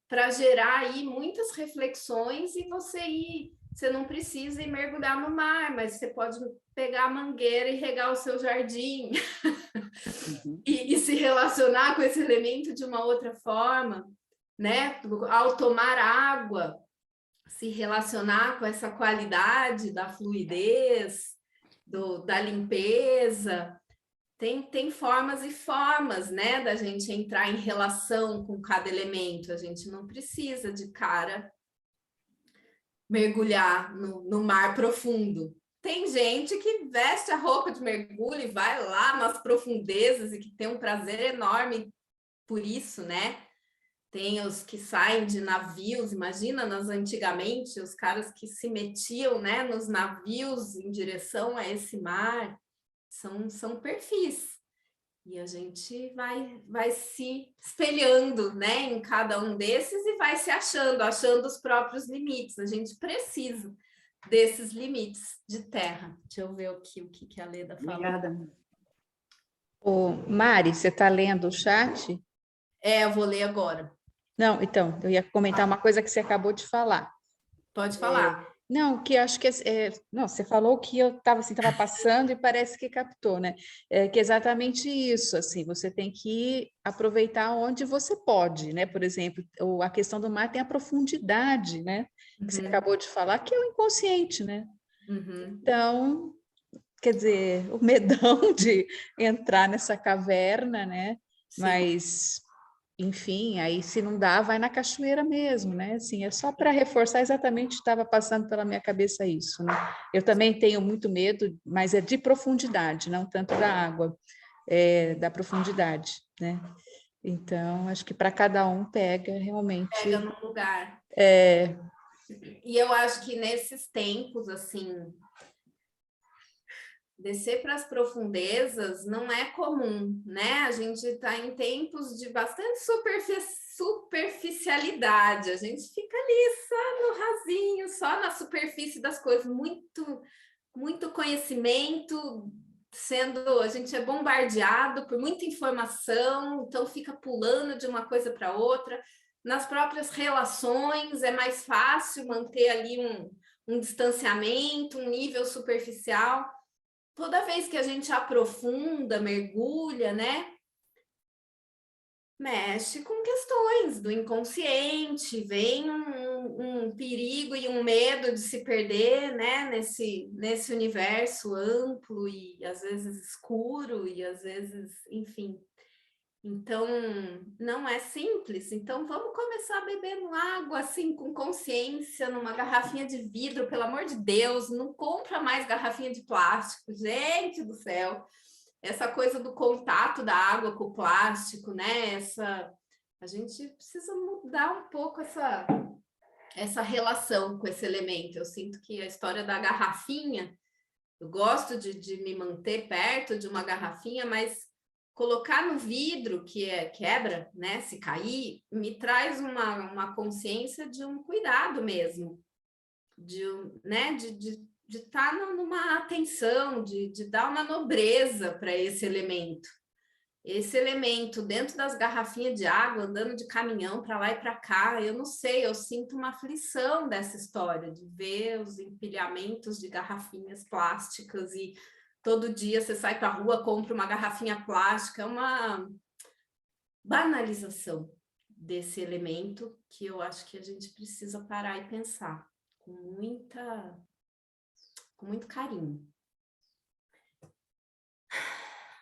para gerar aí muitas reflexões, e você não precisa ir mergulhar no mar, mas você pode pegar a mangueira e regar o seu jardim e se relacionar com esse elemento de uma outra forma, né? Ao tomar água, se relacionar com essa qualidade da fluidez, da limpeza. Tem formas e formas, né, da gente entrar em relação com cada elemento. A gente não precisa de cara mergulhar no mar profundo. Tem gente que veste a roupa de mergulho e vai lá nas profundezas e que tem um prazer enorme por isso, né? Tem os que saem de navios, imagina, antigamente, os caras que se metiam, né, nos navios em direção a esse mar. São perfis. E a gente vai se espelhando, né, em cada um desses e vai se achando os próprios limites. A gente precisa desses limites de terra. Deixa eu ver o que a Leda falou. Obrigada. Ô, Mari, você está lendo o chat? Eu vou ler agora. Não, então, eu ia comentar uma coisa que você acabou de falar. Pode falar. Não, que acho que não, você falou que eu estava assim, tava passando e parece que captou, né? Que é exatamente isso, assim, você tem que aproveitar onde você pode, né? Por exemplo, a questão do mar tem a profundidade, né? Que você acabou de falar, que é o inconsciente, né? Uhum. Então, quer dizer, o medão de entrar nessa caverna, né? Sim. Mas enfim, aí se não dá, vai na cachoeira mesmo, né? Assim, é só para reforçar exatamente, estava passando pela minha cabeça isso, né? Eu também tenho muito medo, mas é de profundidade, não tanto da água, da profundidade, né? Então, acho que para cada um pega realmente. Pega no lugar. E eu acho que nesses tempos, assim, descer para as profundezas não é comum, né? A gente está em tempos de bastante superficialidade, a gente fica ali só no rasinho, só na superfície das coisas, muito conhecimento a gente é bombardeado por muita informação, então fica pulando de uma coisa para outra. Nas próprias relações é mais fácil manter ali um distanciamento, um nível superficial. Toda vez que a gente aprofunda, mergulha, né? Mexe com questões do inconsciente, vem um perigo e um medo de se perder, né? Nesse universo amplo e às vezes escuro e às vezes, enfim. Então, não é simples. Então, vamos começar bebendo água assim com consciência, numa garrafinha de vidro, pelo amor de Deus, não compra mais garrafinha de plástico, gente do céu. Essa coisa do contato da água com o plástico, né? A gente precisa mudar um pouco essa relação com esse elemento. Eu sinto que a história da garrafinha, eu gosto de me manter perto de uma garrafinha, mas colocar no vidro, que quebra, né? Se cair, me traz uma consciência de um cuidado mesmo, né? De estar numa atenção, de dar uma nobreza para esse elemento. Esse elemento dentro das garrafinhas de água, andando de caminhão para lá e para cá, eu não sei, eu sinto uma aflição dessa história, de ver os empilhamentos de garrafinhas plásticas e todo dia você sai para a rua, compra uma garrafinha plástica, é uma banalização desse elemento que eu acho que a gente precisa parar e pensar com muito carinho.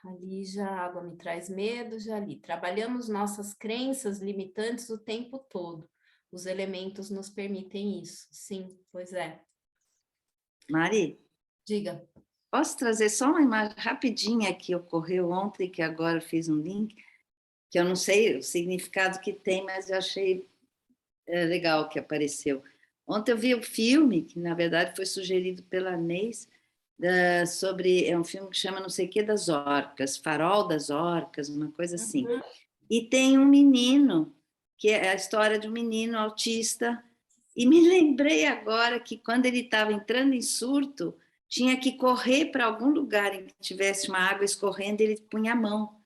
Ali já a água me traz medo, já li. Trabalhamos nossas crenças limitantes o tempo todo. Os elementos nos permitem isso. Sim, pois é. Mari? Diga. Posso trazer só uma imagem rapidinha que ocorreu ontem, que agora fiz um link, que eu não sei o significado que tem, mas eu achei legal que apareceu. Ontem eu vi um filme, que na verdade foi sugerido pela Neis, é um filme que chama não sei o que das orcas, Farol das Orcas, uma coisa assim. Uhum. E tem um menino, que é a história de um menino autista, e me lembrei agora que quando ele estava entrando em surto, tinha que correr para algum lugar em que tivesse uma água escorrendo, ele punha a mão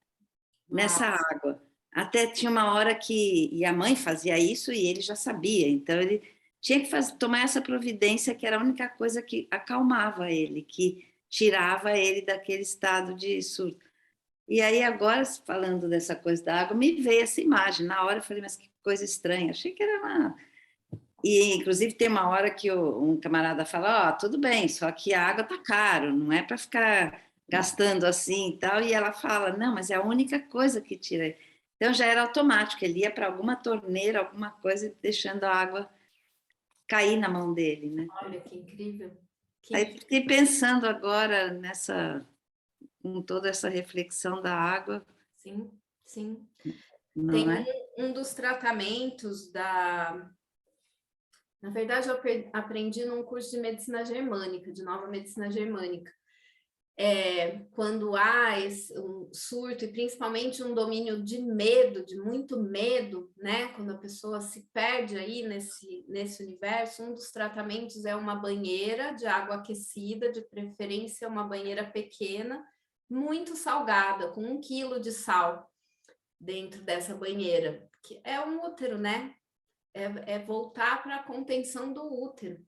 nessa água. Até tinha uma hora que e a mãe fazia isso e ele já sabia, então ele tinha que tomar essa providência, que era a única coisa que acalmava ele, que tirava ele daquele estado de surto. E aí agora, falando dessa coisa da água, me veio essa imagem. Na hora eu falei, mas que coisa estranha, achei que era uma... E, inclusive, tem uma hora que um camarada fala, tudo bem, só que a água tá caro, não é para ficar gastando assim e tal. E ela fala, não, mas é a única coisa que tira. Então, já era automático, ele ia para alguma torneira, alguma coisa, deixando a água cair na mão dele, né? Olha, que incrível. Aí fiquei pensando agora com toda essa reflexão da água. Sim, sim. Não é? Um dos tratamentos Na verdade, eu aprendi num curso de medicina germânica, de nova medicina germânica. Quando há um surto, e principalmente um domínio de medo, de muito medo, né? Quando a pessoa se perde aí nesse universo, um dos tratamentos é uma banheira de água aquecida, de preferência uma banheira pequena, muito salgada, com 1 quilo de sal dentro dessa banheira, que é um útero, né? É voltar para a contenção do útero.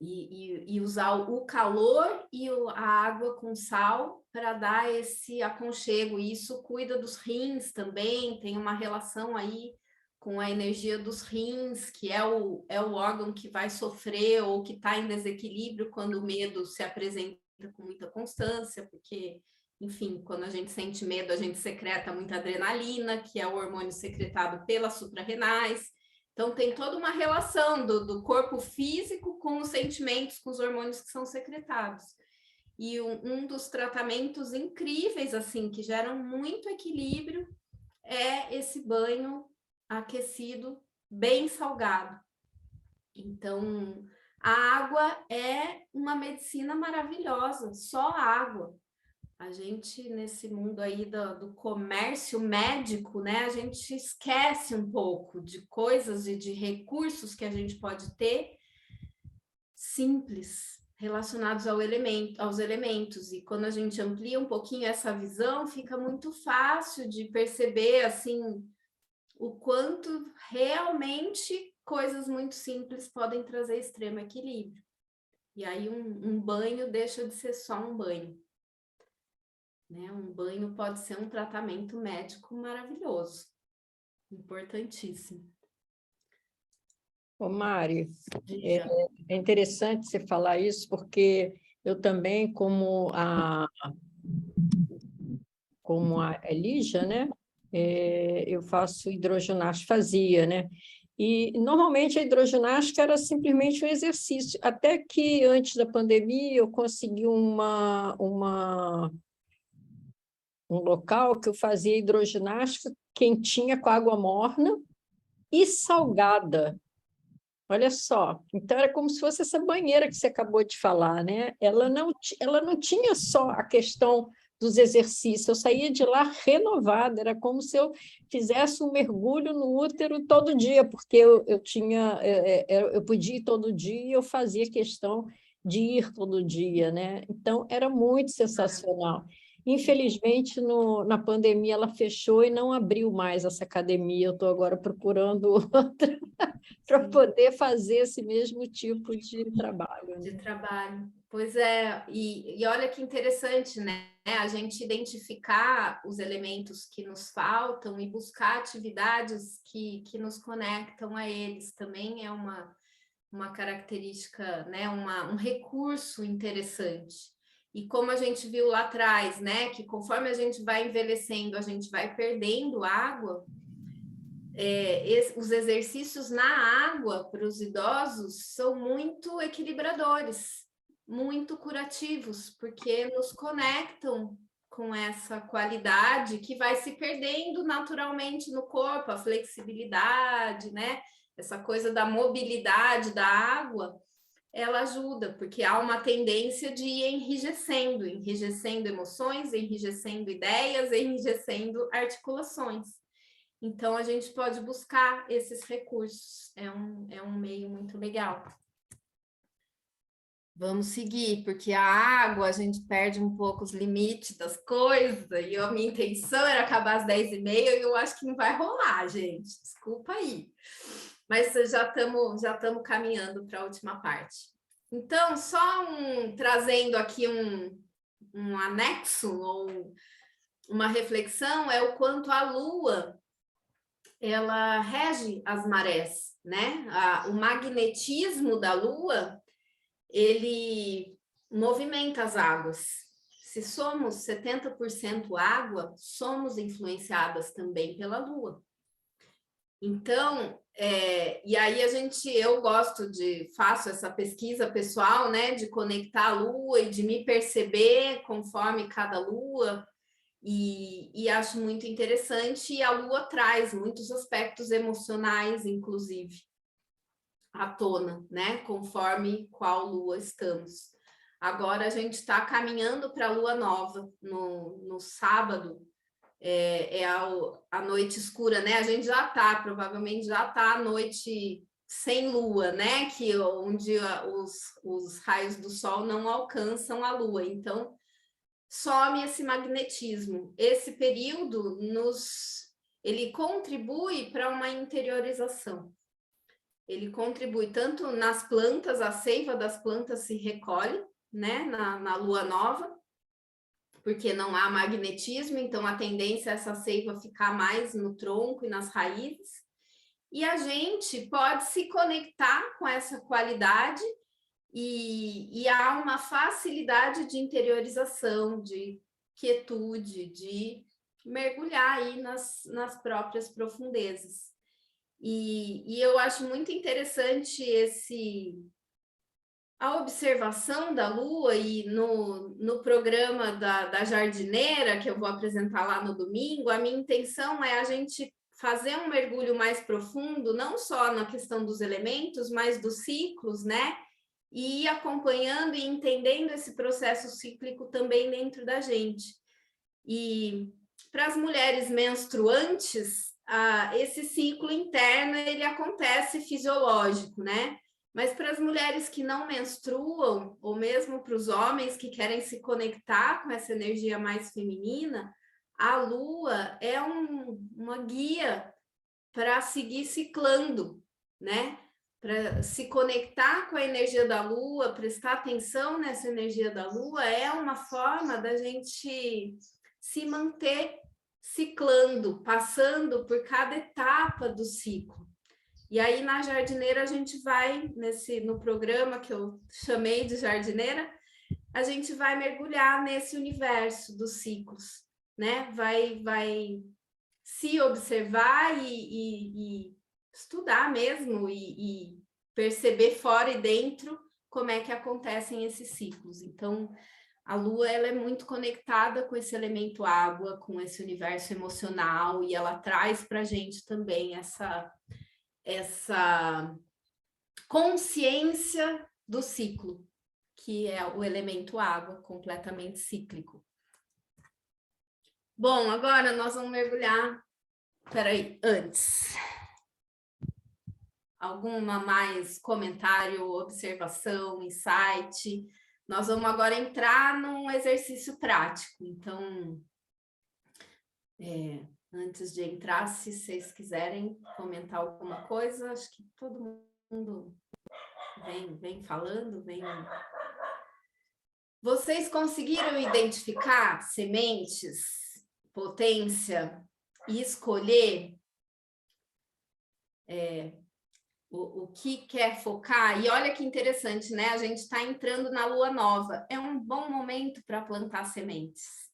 E usar o calor e a água com sal para dar esse aconchego. E isso cuida dos rins também, tem uma relação aí com a energia dos rins, que é o órgão que vai sofrer ou que está em desequilíbrio quando o medo se apresenta com muita constância, porque, enfim, quando a gente sente medo, a gente secreta muita adrenalina, que é o hormônio secretado pelas suprarrenais. Então, tem toda uma relação do corpo físico com os sentimentos, com os hormônios que são secretados. E um dos tratamentos incríveis, assim, que geram muito equilíbrio, é esse banho aquecido, bem salgado. Então, a água é uma medicina maravilhosa, só a água. A gente, nesse mundo aí do comércio médico, né, a gente esquece um pouco de coisas e de recursos que a gente pode ter simples, relacionados aos elementos. E quando a gente amplia um pouquinho essa visão, fica muito fácil de perceber, assim, o quanto realmente coisas muito simples podem trazer extremo equilíbrio. E aí um banho deixa de ser só um banho. Né? Um banho pode ser um tratamento médico maravilhoso, importantíssimo. Ô, Mari, é interessante você falar isso, porque eu também, como a Elígia, né? Eu faço hidroginástica, fazia, né? E, normalmente, a hidroginástica era simplesmente um exercício, até que, antes da pandemia, eu consegui um local que eu fazia hidroginástica quentinha com água morna e salgada. Olha só, então era como se fosse essa banheira que você acabou de falar, né? Ela não tinha só a questão dos exercícios, eu saía de lá renovada, era como se eu fizesse um mergulho no útero todo dia, porque eu podia ir todo dia e eu fazia questão de ir todo dia, né? Então, era muito sensacional. Infelizmente, na pandemia, ela fechou e não abriu mais essa academia. Eu estou agora procurando outra para poder fazer esse mesmo tipo de trabalho. De trabalho. Pois é, e olha que interessante, né? A gente identificar os elementos que nos faltam e buscar atividades que nos conectam a eles também é uma característica, né? Um recurso interessante. E como a gente viu lá atrás, né? Que conforme a gente vai envelhecendo, a gente vai perdendo água. Os exercícios na água para os idosos são muito equilibradores, muito curativos, porque nos conectam com essa qualidade que vai se perdendo naturalmente no corpo, a flexibilidade, né? Essa coisa da mobilidade da água, ela ajuda, porque há uma tendência de ir enrijecendo emoções, enrijecendo ideias, enrijecendo articulações. Então, a gente pode buscar esses recursos. É um meio muito legal. Vamos seguir, porque a água, a gente perde um pouco os limites das coisas, e a minha intenção era acabar às 10h30, e eu acho que não vai rolar, gente. Desculpa aí. Mas já estamos caminhando para a última parte. Então, só trazendo aqui um anexo, ou uma reflexão, é o quanto a Lua ela rege as marés, né? O magnetismo da Lua, ele movimenta as águas. Se somos 70% água, somos influenciadas também pela Lua. Então, e aí eu faço essa pesquisa pessoal, né? De conectar a Lua e de me perceber conforme cada Lua. E acho muito interessante, e a Lua traz muitos aspectos emocionais, inclusive, à tona, né? Conforme qual Lua estamos. Agora a gente está caminhando para a Lua Nova, no sábado, a noite escura, né? A gente provavelmente já está à noite sem Lua, né? Onde os raios do Sol não alcançam a Lua. Então, some esse magnetismo. Esse período ele contribui para uma interiorização. Ele contribui tanto nas plantas, a seiva das plantas se recolhe, né, na lua nova, porque não há magnetismo, então a tendência é essa seiva ficar mais no tronco e nas raízes. E a gente pode se conectar com essa qualidade e há uma facilidade de interiorização, de quietude, de mergulhar aí nas próprias profundezas. E eu acho muito interessante a observação da Lua, e no programa da jardineira, que eu vou apresentar lá no domingo, a minha intenção é a gente fazer um mergulho mais profundo, não só na questão dos elementos, mas dos ciclos, né? E ir acompanhando e entendendo esse processo cíclico também dentro da gente. E para as mulheres menstruantes, esse ciclo interno, ele acontece fisiológico, né? Mas para as mulheres que não menstruam, ou mesmo para os homens que querem se conectar com essa energia mais feminina, a Lua é uma guia para seguir ciclando, né? Para se conectar com a energia da Lua, prestar atenção nessa energia da Lua, é uma forma da gente se manter ciclando, passando por cada etapa do ciclo. E aí, na jardineira, a gente vai, no programa que eu chamei de jardineira, a gente vai mergulhar nesse universo dos ciclos, né? Vai se observar e estudar mesmo e perceber fora e dentro como é que acontecem esses ciclos. Então, a Lua, ela é muito conectada com esse elemento água, com esse universo emocional, e ela traz para a gente também essa consciência do ciclo, que é o elemento água, completamente cíclico. Bom, agora nós vamos mergulhar. Peraí, antes. Alguma mais comentário, observação, insight? Nós vamos agora entrar num exercício prático. Então, antes de entrar, se vocês quiserem comentar alguma coisa, acho que todo mundo vem falando, Vocês conseguiram identificar sementes, potência e escolher o que quer focar? E olha que interessante, né? A gente está entrando na lua nova. É um bom momento para plantar sementes.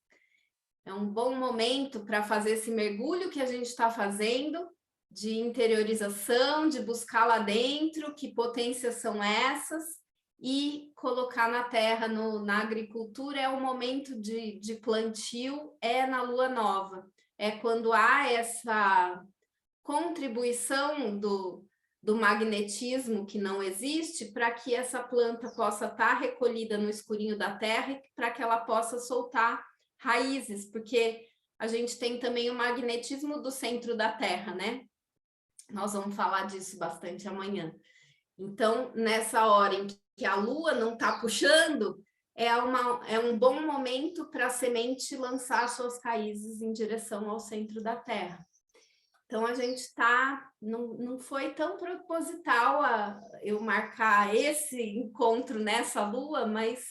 É um bom momento para fazer esse mergulho que a gente está fazendo, de interiorização, de buscar lá dentro que potências são essas, e colocar na terra, na agricultura, é o momento de plantio, é na lua nova. É quando há essa contribuição do magnetismo que não existe, para que essa planta possa estar recolhida no escurinho da terra e para que ela possa soltar raízes, porque a gente tem também o magnetismo do centro da terra, né? Nós vamos falar disso bastante amanhã. Então, nessa hora em que a lua não está puxando, é um bom momento para a semente lançar suas raízes em direção ao centro da terra. Então, a gente não foi tão proposital eu marcar esse encontro nessa lua, mas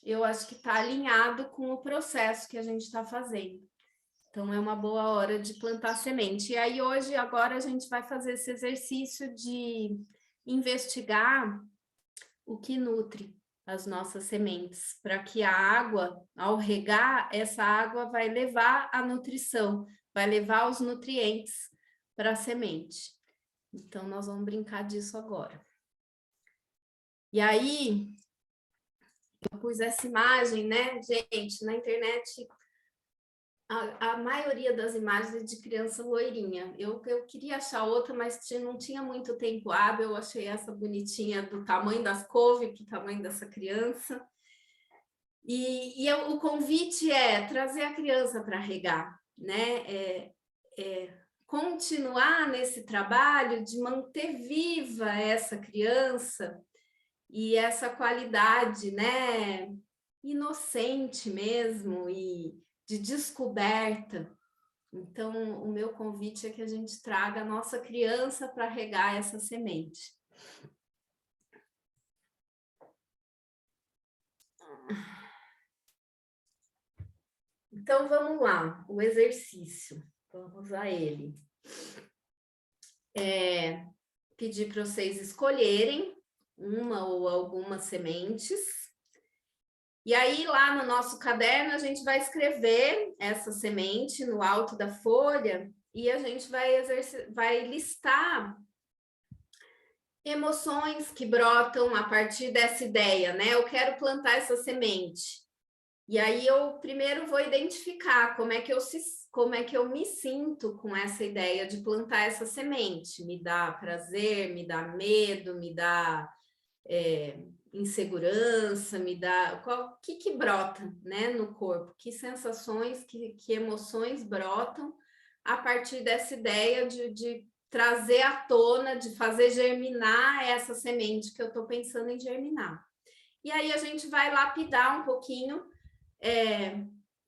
eu acho que está alinhado com o processo que a gente está fazendo. Então, é uma boa hora de plantar semente. E aí, agora, a gente vai fazer esse exercício de investigar o que nutre as nossas sementes, para que a água, ao regar, essa água vai levar a nutrição, vai levar os nutrientes para a semente. Então, nós vamos brincar disso agora. E aí, eu pus essa imagem, né, gente, na internet, a maioria das imagens é de criança loirinha. Eu queria achar outra, mas não tinha muito tempo hábil. Eu achei essa bonitinha, do tamanho das couves, do tamanho dessa criança. E o convite é trazer a criança para regar, né? Continuar nesse trabalho de manter viva essa criança e essa qualidade, né, inocente mesmo e de descoberta. Então, o meu convite é que a gente traga a nossa criança para regar essa semente. Então, vamos lá, o exercício. Vamos a ele. Pedir para vocês escolherem uma ou algumas sementes. E aí, lá no nosso caderno, a gente vai escrever essa semente no alto da folha e a gente vai listar emoções que brotam a partir dessa ideia, né? Eu quero plantar essa semente. E aí, eu primeiro vou identificar como é que eu me sinto com essa ideia de plantar essa semente. Me dá prazer, me dá medo, me dá insegurança, me dá... O que brota, né, no corpo? Que sensações, que emoções brotam a partir dessa ideia de trazer à tona, de fazer germinar essa semente que eu estou pensando em germinar. E aí a gente vai lapidar um pouquinho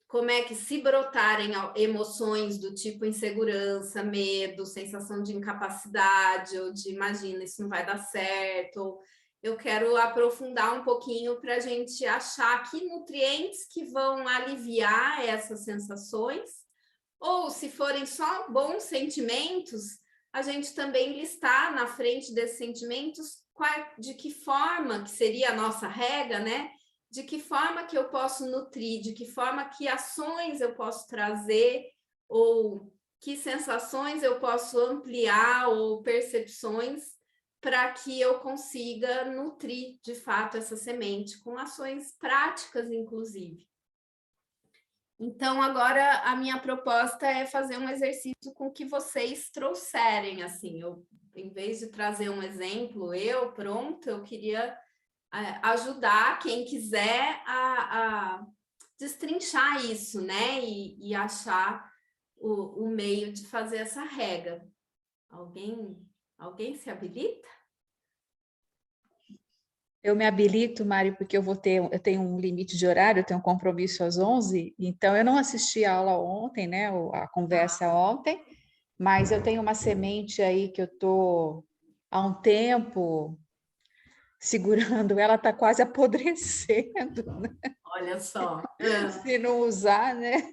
como é que, se brotarem emoções do tipo insegurança, medo, sensação de incapacidade, ou de imagina, isso não vai dar certo, ou eu quero aprofundar um pouquinho para a gente achar que nutrientes que vão aliviar essas sensações, ou se forem só bons sentimentos, a gente também listar na frente desses sentimentos de que forma que seria a nossa rega, né? De que forma que eu posso nutrir, de que forma, que ações eu posso trazer, ou que sensações eu posso ampliar, ou percepções, para que eu consiga nutrir, de fato, essa semente, com ações práticas, inclusive. Então, agora, a minha proposta é fazer um exercício com o que vocês trouxerem, assim, em vez de trazer um exemplo, eu queria ajudar quem quiser a destrinchar isso, né? E achar o meio de fazer essa rega. Alguém se habilita? Eu me habilito, Mário, porque eu tenho um limite de horário, eu tenho um compromisso às 11, então eu não assisti a aula ontem, né? A conversa ontem, mas eu tenho uma semente aí que eu estou há um tempo segurando, ela está quase apodrecendo, né? Olha só. Se não usar, né?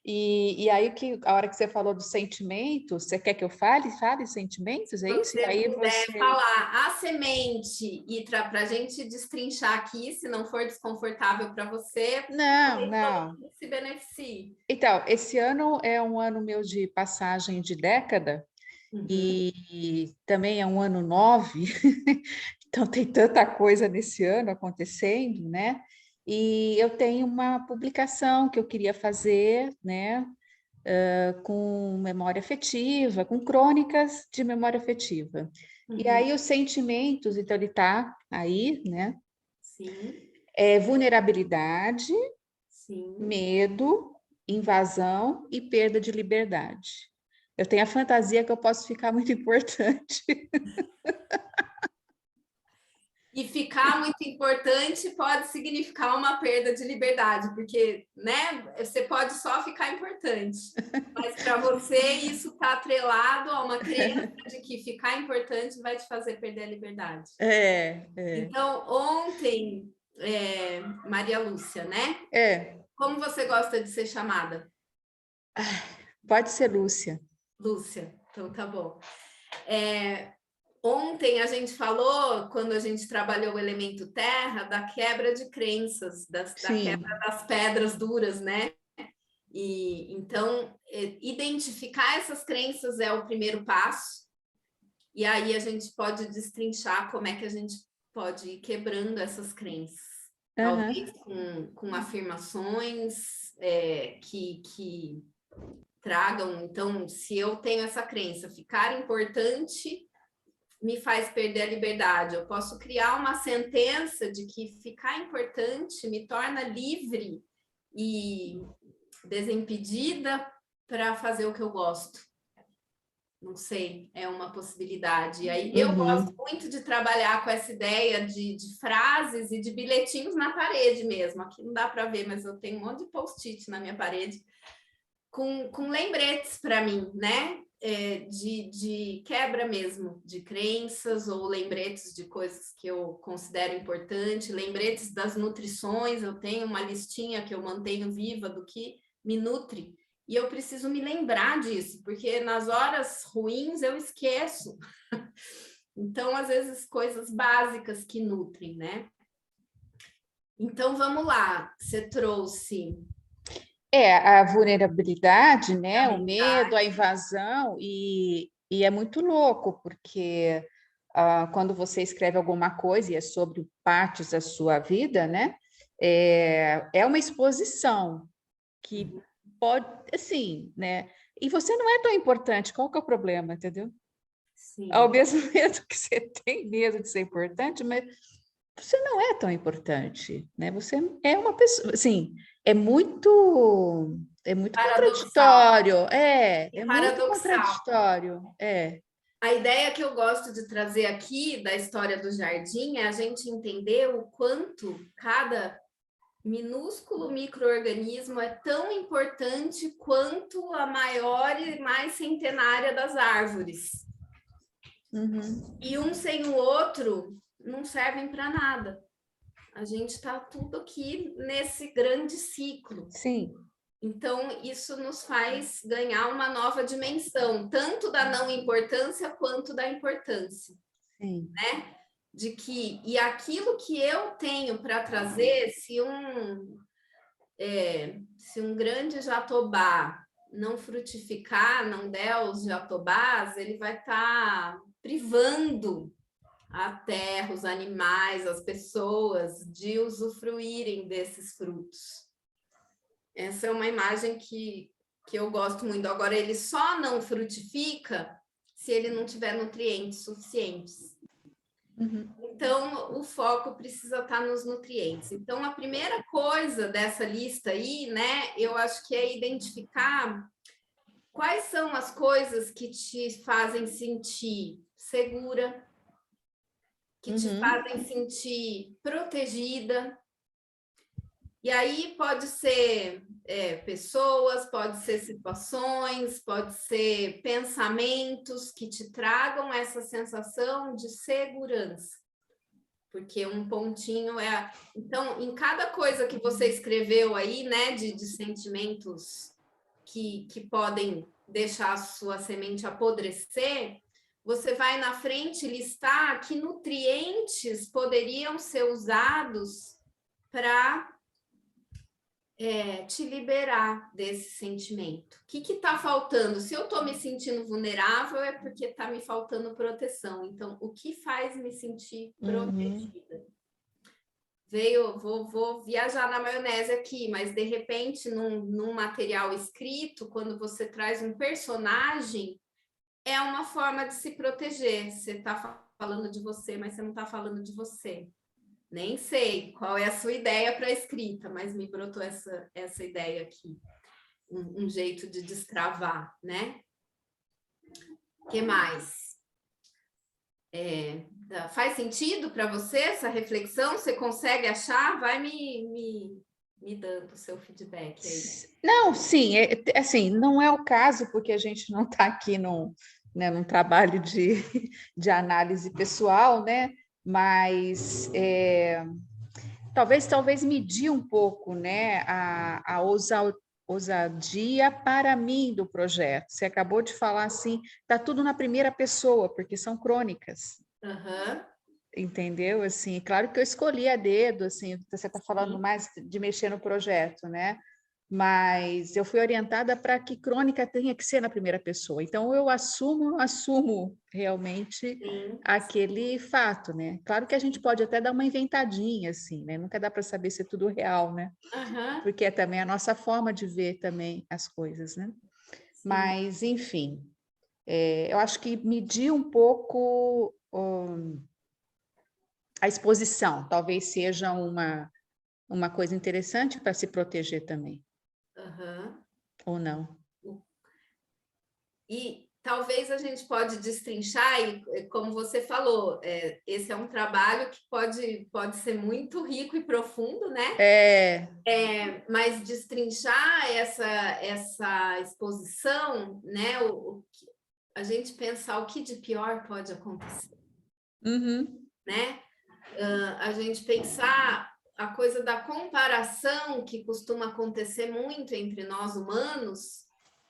E aí, a hora que você falou dos sentimentos, você quer que eu fale sentimentos, é isso? Se você puder falar a semente e para a gente destrinchar aqui, se não for desconfortável para você, não. Se beneficie. Então, esse ano é um ano meu de passagem de década, e também é um ano 9, então tem tanta coisa nesse ano acontecendo, né? E eu tenho uma publicação que eu queria fazer, né? Com memória afetiva, com crônicas de memória afetiva. E aí os sentimentos, então ele está aí, né? Sim. Vulnerabilidade, sim, medo, invasão e perda de liberdade. Eu tenho a fantasia que eu posso ficar muito importante. E ficar muito importante pode significar uma perda de liberdade, porque, né, você pode só ficar importante, mas para você isso está atrelado a uma crença de que ficar importante vai te fazer perder a liberdade. Então, ontem, Maria Lúcia, né? Como você gosta de ser chamada? Pode ser Lúcia. Lúcia, então tá bom. Ontem a gente falou, quando a gente trabalhou o elemento terra, da quebra de crenças, da quebra das pedras duras, né? E então, identificar essas crenças é o primeiro passo, e aí a gente pode destrinchar como é que a gente pode ir quebrando essas crenças. Talvez com afirmações que tragam, então, se eu tenho essa crença, ficar importante me faz perder a liberdade. Eu posso criar uma sentença de que ficar importante me torna livre e desimpedida para fazer o que eu gosto. Não sei, é uma possibilidade. E aí eu gosto muito de trabalhar com essa ideia de frases e de bilhetinhos na parede mesmo. Aqui não dá para ver, mas eu tenho um monte de post-it na minha parede com lembretes para mim, né? De quebra mesmo, de crenças, ou lembretes de coisas que eu considero importante, lembretes das nutrições. Eu tenho uma listinha que eu mantenho viva do que me nutre. E eu preciso me lembrar disso, porque nas horas ruins eu esqueço. Então, às vezes, coisas básicas que nutrem, né? Então, vamos lá. Você trouxe... A vulnerabilidade, né? O medo, a invasão, e é muito louco, porque quando você escreve alguma coisa e é sobre partes da sua vida, né? É uma exposição que pode, assim, né? E você não é tão importante, qual que é o problema, entendeu? Sim. Ao mesmo tempo que você tem medo de ser importante, mas você não é tão importante, né? Você é uma pessoa, assim, é muito contraditório, muito contraditório, A ideia que eu gosto de trazer aqui da história do jardim é a gente entender o quanto cada minúsculo micro-organismo é tão importante quanto a maior e mais centenária das árvores. E um sem o outro não servem para nada. A gente está tudo aqui nesse grande ciclo. Sim. Então, isso nos faz ganhar uma nova dimensão, tanto da não importância quanto da importância. Sim. Né? De que, e aquilo que eu tenho para trazer, se um grande jatobá não frutificar, não der os jatobás, ele vai estar privando a terra, os animais, as pessoas de usufruírem desses frutos. Essa é uma imagem que eu gosto muito. Agora, ele só não frutifica se ele não tiver nutrientes suficientes. Então, o foco precisa estar nos nutrientes. Então, a primeira coisa dessa lista aí, né, eu acho que é identificar quais são as coisas que te fazem sentir segura, que te fazem sentir protegida. E aí pode ser pessoas, pode ser situações, pode ser pensamentos que te tragam essa sensação de segurança. Porque um pontinho é... Então, em cada coisa que você escreveu aí, né, de sentimentos que podem deixar a sua semente apodrecer, você vai na frente listar que nutrientes poderiam ser usados para te liberar desse sentimento. O que está faltando? Se eu estou me sentindo vulnerável, é porque está me faltando proteção. Então, o que faz me sentir protegida? Vou viajar na maionese aqui, mas de repente, num material escrito, quando você traz um personagem, é uma forma de se proteger. Você está falando de você, mas você não está falando de você. Nem sei qual é a sua ideia para a escrita, mas me brotou essa ideia aqui. Um jeito de destravar, né? O que mais? Faz sentido para você essa reflexão? Você consegue achar? Vai me dando o seu feedback aí. Não, sim, assim, não é o caso, porque a gente não está aqui num trabalho de análise pessoal, né? Mas talvez medir um pouco, né, a ousadia para mim do projeto. Você acabou de falar assim, tá tudo na primeira pessoa, porque são crônicas. Entendeu? Assim, claro que eu escolhi a dedo, assim, você está falando mais de mexer no projeto, né? Mas eu fui orientada para que crônica tenha que ser na primeira pessoa. Então, eu assumo realmente aquele fato, né? Claro que a gente pode até dar uma inventadinha, assim, né? Nunca dá para saber se é tudo real, né? Porque é também a nossa forma de ver também as coisas, né? Sim. Mas, enfim, eu acho que medir um pouco a exposição talvez seja uma coisa interessante para se proteger também. Ou não? E talvez a gente pode destrinchar, e como você falou, esse é um trabalho que pode ser muito rico e profundo, né? Mas destrinchar essa exposição, né? A gente pensar o que de pior pode acontecer, né? A gente pensar a coisa da comparação que costuma acontecer muito entre nós humanos,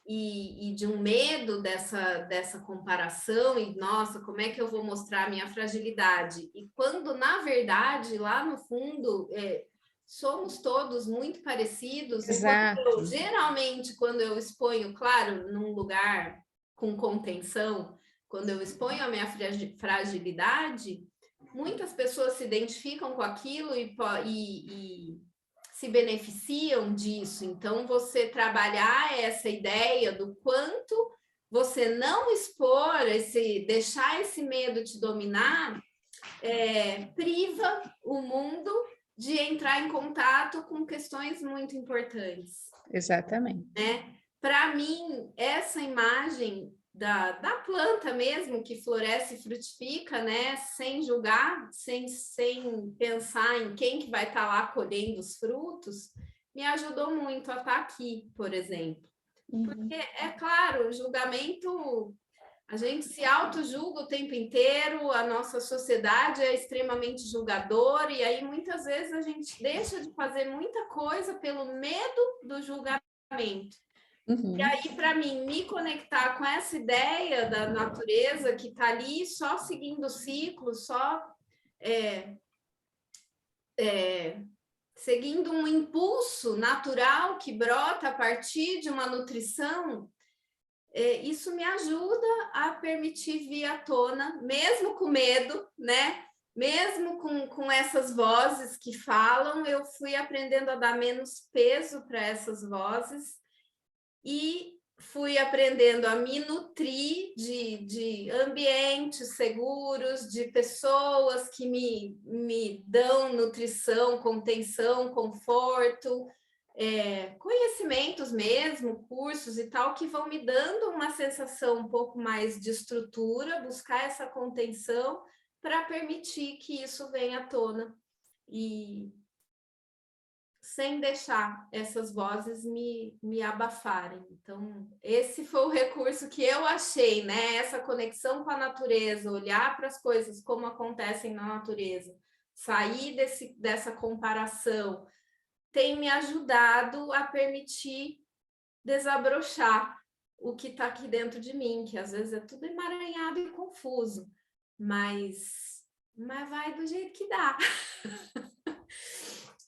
e de um medo dessa comparação, e nossa, como é que eu vou mostrar a minha fragilidade? E quando, na verdade, lá no fundo, somos todos muito parecidos. Exato. Geralmente, quando eu exponho, claro, num lugar com contenção, quando eu exponho a minha fragilidade, muitas pessoas se identificam com aquilo e se beneficiam disso. Então, você trabalhar essa ideia do quanto você não expor, deixar esse medo te dominar, priva o mundo de entrar em contato com questões muito importantes. Exatamente. Né? Para mim, essa imagem da planta mesmo, que floresce e frutifica, né? Sem julgar, sem pensar em quem que vai estar lá colhendo os frutos, me ajudou muito a estar aqui, por exemplo. Porque, é claro, o julgamento, a gente se auto-julga o tempo inteiro, a nossa sociedade é extremamente julgadora, e aí muitas vezes a gente deixa de fazer muita coisa pelo medo do julgamento. E aí, para mim, me conectar com essa ideia da natureza que está ali só seguindo o ciclo, só seguindo um impulso natural que brota a partir de uma nutrição, isso me ajuda a permitir vir à tona, mesmo com medo, né? Mesmo com essas vozes que falam, eu fui aprendendo a dar menos peso para essas vozes, e fui aprendendo a me nutrir de ambientes seguros, de pessoas que me dão nutrição, contenção, conforto, conhecimentos mesmo, cursos e tal, que vão me dando uma sensação um pouco mais de estrutura, buscar essa contenção para permitir que isso venha à tona, e sem deixar essas vozes me abafarem. Então, esse foi o recurso que eu achei, né? Essa conexão com a natureza, olhar para as coisas como acontecem na natureza, sair dessa comparação, tem me ajudado a permitir desabrochar o que está aqui dentro de mim, que às vezes é tudo emaranhado e confuso, mas vai do jeito que dá.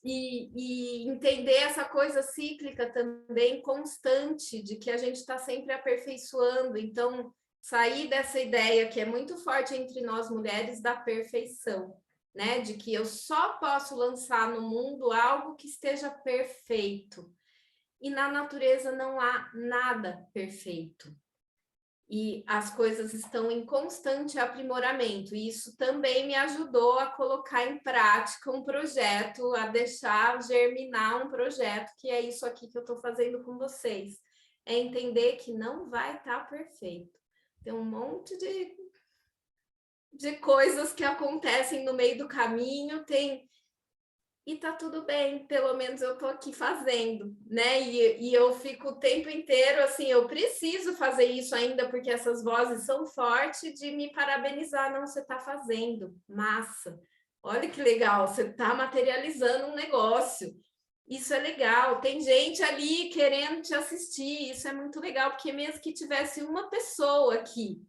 E entender essa coisa cíclica também, constante, de que a gente está sempre aperfeiçoando. Então, sair dessa ideia que é muito forte entre nós mulheres da perfeição, né? De que eu só posso lançar no mundo algo que esteja perfeito. E na natureza não há nada perfeito. E as coisas estão em constante aprimoramento, e isso também me ajudou a colocar em prática um projeto, a deixar germinar um projeto, que é isso aqui que eu estou fazendo com vocês. É entender que não vai estar perfeito. Tem um monte de coisas que acontecem no meio do caminho, e tá tudo bem, pelo menos eu tô aqui fazendo, né? E eu fico o tempo inteiro assim, eu preciso fazer isso ainda, porque essas vozes são fortes, de me parabenizar. Não, você tá fazendo, massa. Olha que legal, você tá materializando um negócio. Isso é legal, tem gente ali querendo te assistir, isso é muito legal, porque mesmo que tivesse uma pessoa aqui,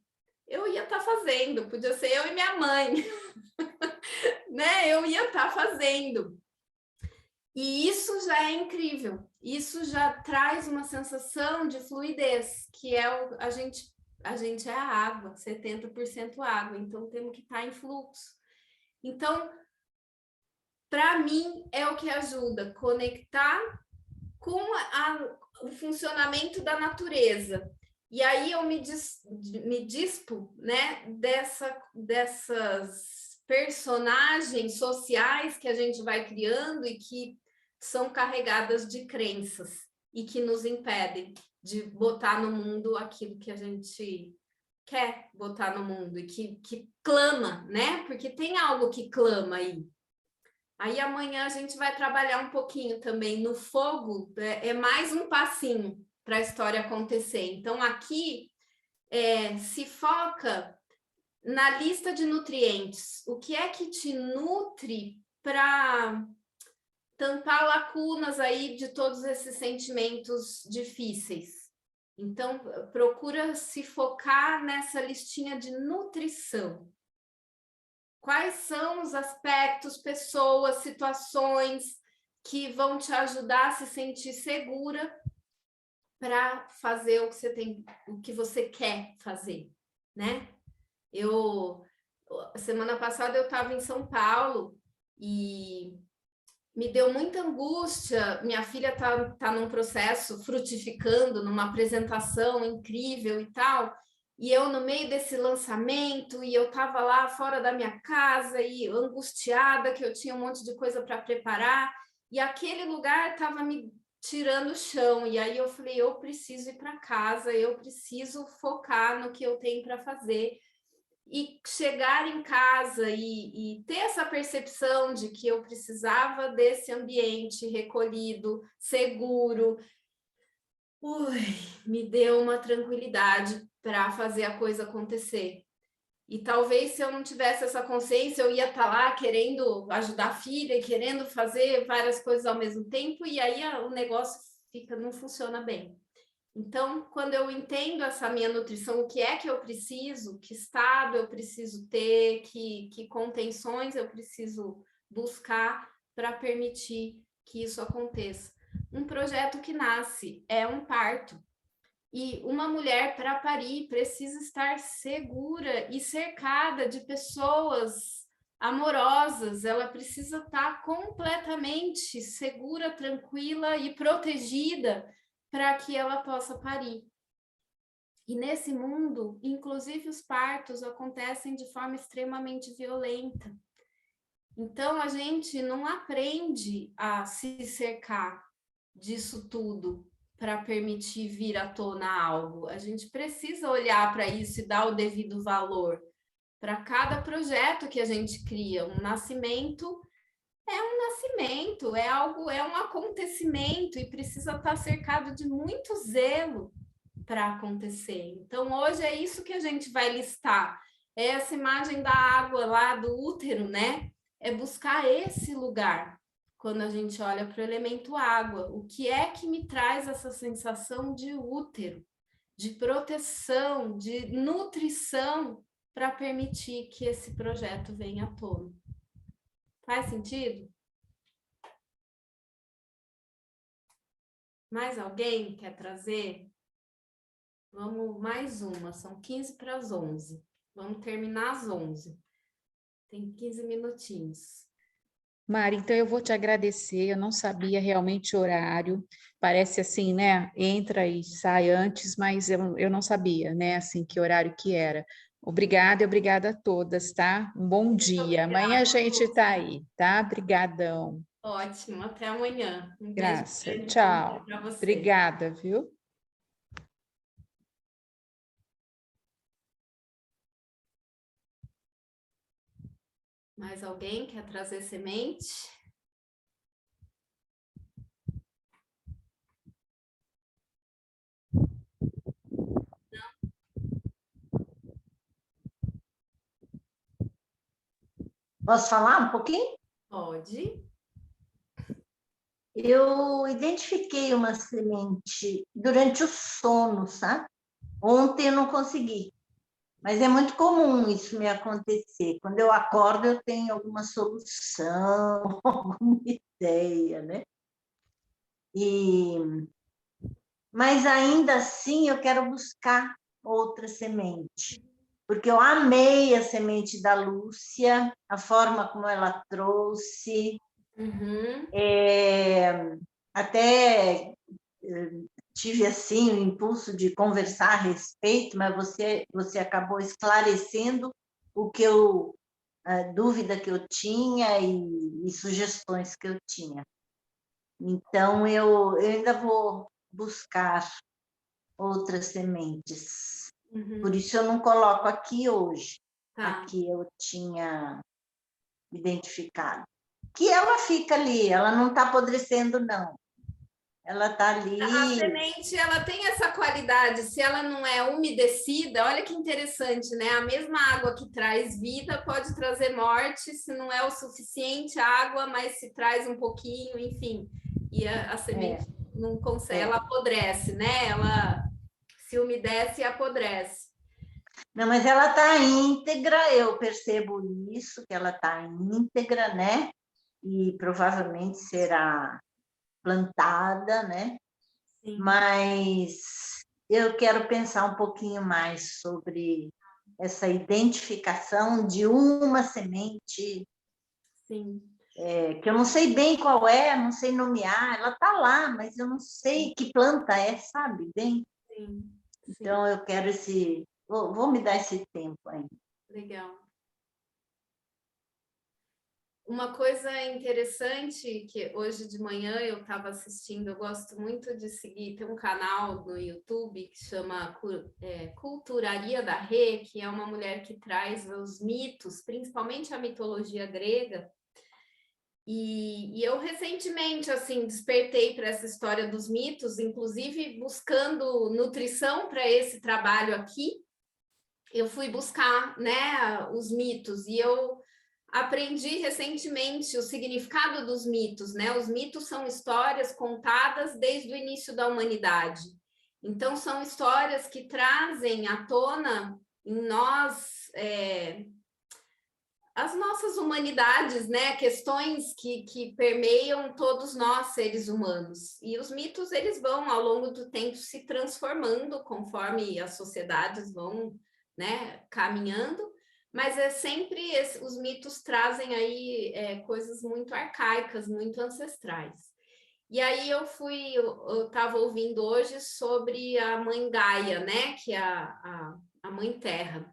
eu ia estar fazendo, podia ser eu e minha mãe, né? Eu ia estar fazendo. E isso já é incrível, isso já traz uma sensação de fluidez, que é a gente é a água, 70% água, então temos que estar em fluxo. Então, para mim, é o que ajuda, conectar com o funcionamento da natureza. E aí eu me dispo, né, dessas personagens sociais que a gente vai criando e que são carregadas de crenças e que nos impedem de botar no mundo aquilo que a gente quer botar no mundo e que clama, né? Porque tem algo que clama aí. Aí amanhã a gente vai trabalhar um pouquinho também no fogo, é mais um passinho para a história acontecer. Então aqui se foca na lista de nutrientes. O que é que te nutre para tampar lacunas aí de todos esses sentimentos difíceis? Então, procura se focar nessa listinha de nutrição. Quais são os aspectos, pessoas, situações que vão te ajudar a se sentir segura para fazer o que você quer fazer, né? Semana passada eu estava em São Paulo e me deu muita angústia. Minha filha tá num processo frutificando, numa apresentação incrível e tal, e eu no meio desse lançamento, e eu estava lá fora da minha casa e angustiada, que eu tinha um monte de coisa para preparar, e aquele lugar estava me tirando o chão, e aí eu falei, eu preciso ir para casa, eu preciso focar no que eu tenho para fazer. E chegar em casa e ter essa percepção de que eu precisava desse ambiente recolhido, seguro, me deu uma tranquilidade para fazer a coisa acontecer. E talvez se eu não tivesse essa consciência, eu ia estar lá querendo ajudar a filha e querendo fazer várias coisas ao mesmo tempo, e aí o negócio não funciona bem. Então, quando eu entendo essa minha nutrição, o que é que eu preciso, que estado eu preciso ter, que contenções eu preciso buscar para permitir que isso aconteça. Um projeto que nasce é um parto. E uma mulher, para parir, precisa estar segura e cercada de pessoas amorosas. Ela precisa estar completamente segura, tranquila e protegida para que ela possa parir. E nesse mundo, inclusive os partos acontecem de forma extremamente violenta. Então, a gente não aprende a se cercar disso tudo para permitir vir à tona algo. A gente precisa olhar para isso e dar o devido valor. Para cada projeto que a gente cria, um nascimento é algo, é um acontecimento e precisa estar cercado de muito zelo para acontecer. Então, hoje é isso que a gente vai listar. É essa imagem da água lá do útero, né? É buscar esse lugar. Quando a gente olha para o elemento água, o que é que me traz essa sensação de útero, de proteção, de nutrição para permitir que esse projeto venha à tona? Faz sentido? Mais alguém quer trazer? Vamos, mais uma, são 15 para as 11. Vamos terminar às 11. Tem 15 minutinhos. Mari, então eu vou te agradecer, eu não sabia realmente o horário, parece assim, né, entra e sai antes, mas eu não sabia, né, assim, que horário que era. Obrigada e obrigada a todas, tá? Um bom dia, amanhã a gente tá aí, tá? Obrigadão. Ótimo, até amanhã. Um beijo Graça, grande tchau. para você. Obrigada, viu? Mais alguém quer trazer semente? Posso falar um pouquinho? Pode. Eu identifiquei uma semente durante o sono, sabe? Ontem eu não consegui, mas é muito comum isso me acontecer. Quando eu acordo, eu tenho alguma solução, alguma ideia, né? Mas ainda assim eu quero buscar outra semente, porque eu amei a semente da Lúcia, a forma como ela trouxe. Até tive assim o impulso de conversar a respeito, mas você acabou esclarecendo a dúvida que eu tinha e sugestões que eu tinha. Então eu ainda vou buscar outras sementes. Uhum. Por isso eu não coloco aqui hoje, Tá. aqui eu tinha identificado. Que ela fica ali, ela não está apodrecendo, não. Ela está ali. A semente, ela tem essa qualidade, se ela não é umedecida, olha que interessante, né? A mesma água que traz vida pode trazer morte, se não é o suficiente água, mas se traz um pouquinho, enfim. E a semente não consegue, ela apodrece, né? Ela se umedece e apodrece. Não, mas ela está íntegra, eu percebo isso, que ela está íntegra, né? E provavelmente será plantada, né? Sim. Mas eu quero pensar um pouquinho mais sobre essa identificação de uma semente, Sim. que eu não sei bem qual é, não sei nomear, ela está lá, mas eu não sei que planta é, sabe? Bem. Sim. Então eu quero vou me dar esse tempo ainda. Legal. Uma coisa interessante que hoje de manhã eu estava assistindo, eu gosto muito de seguir, tem um canal no YouTube que chama Culturaria da Rê, que é uma mulher que traz os mitos, principalmente a mitologia grega. E eu recentemente assim despertei para essa história dos mitos, inclusive buscando nutrição para esse trabalho aqui. Eu fui buscar, né, os mitos e eu aprendi recentemente o significado dos mitos, né? Os mitos são histórias contadas desde o início da humanidade. Então, são histórias que trazem à tona em nós as nossas humanidades, né? Questões que permeiam todos nós, seres humanos. E os mitos, eles vão, ao longo do tempo, se transformando conforme as sociedades vão, né, caminhando. Mas é sempre os mitos trazem aí coisas muito arcaicas, muito ancestrais. E aí eu estava ouvindo hoje sobre a mãe Gaia, né? Que é a mãe Terra.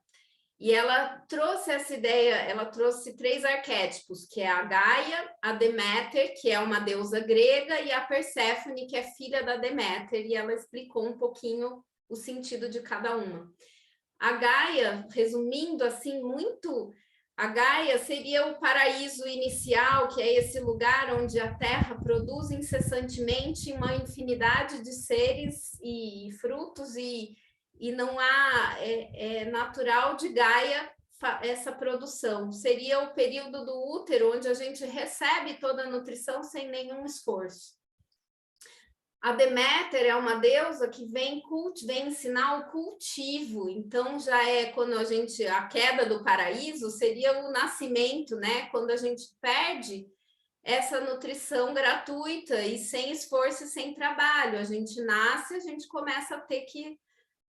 E ela trouxe essa ideia, ela trouxe 3 arquétipos, que é a Gaia, a Deméter, que é uma deusa grega, e a Perséfone, que é filha da Deméter, e ela explicou um pouquinho o sentido de cada uma. A Gaia, resumindo assim muito, a Gaia seria o paraíso inicial, que é esse lugar onde a Terra produz incessantemente uma infinidade de seres e frutos, e não há, é natural de Gaia essa produção. Seria o período do útero, onde a gente recebe toda a nutrição sem nenhum esforço. A Deméter é uma deusa que vem ensinar o cultivo, então já é quando a queda do paraíso seria o nascimento, né? Quando a gente perde essa nutrição gratuita e sem esforço e sem trabalho. A gente nasce, a gente começa a ter que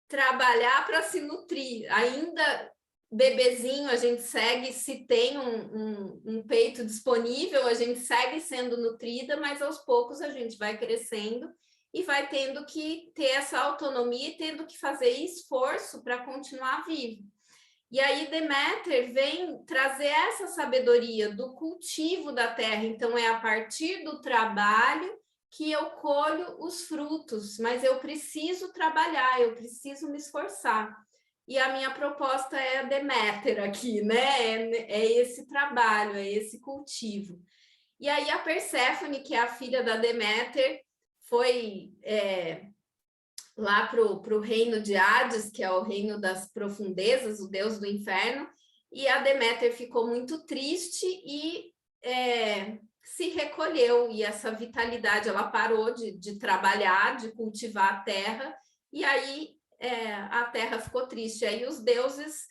trabalhar para se nutrir. Ainda bebezinho, a gente segue, se tem um peito disponível, a gente segue sendo nutrida, mas aos poucos a gente vai crescendo e vai tendo que ter essa autonomia e tendo que fazer esforço para continuar vivo. E aí Deméter vem trazer essa sabedoria do cultivo da terra, então é a partir do trabalho que eu colho os frutos, mas eu preciso trabalhar, eu preciso me esforçar. E a minha proposta é a Deméter aqui, né? É esse trabalho, é esse cultivo. E aí a Perséfone, que é a filha da Deméter, foi lá para o reino de Hades, que é o reino das profundezas, o deus do inferno, e a Deméter ficou muito triste e se recolheu, e essa vitalidade, ela parou de trabalhar, de cultivar a terra, e aí a terra ficou triste. Aí os deuses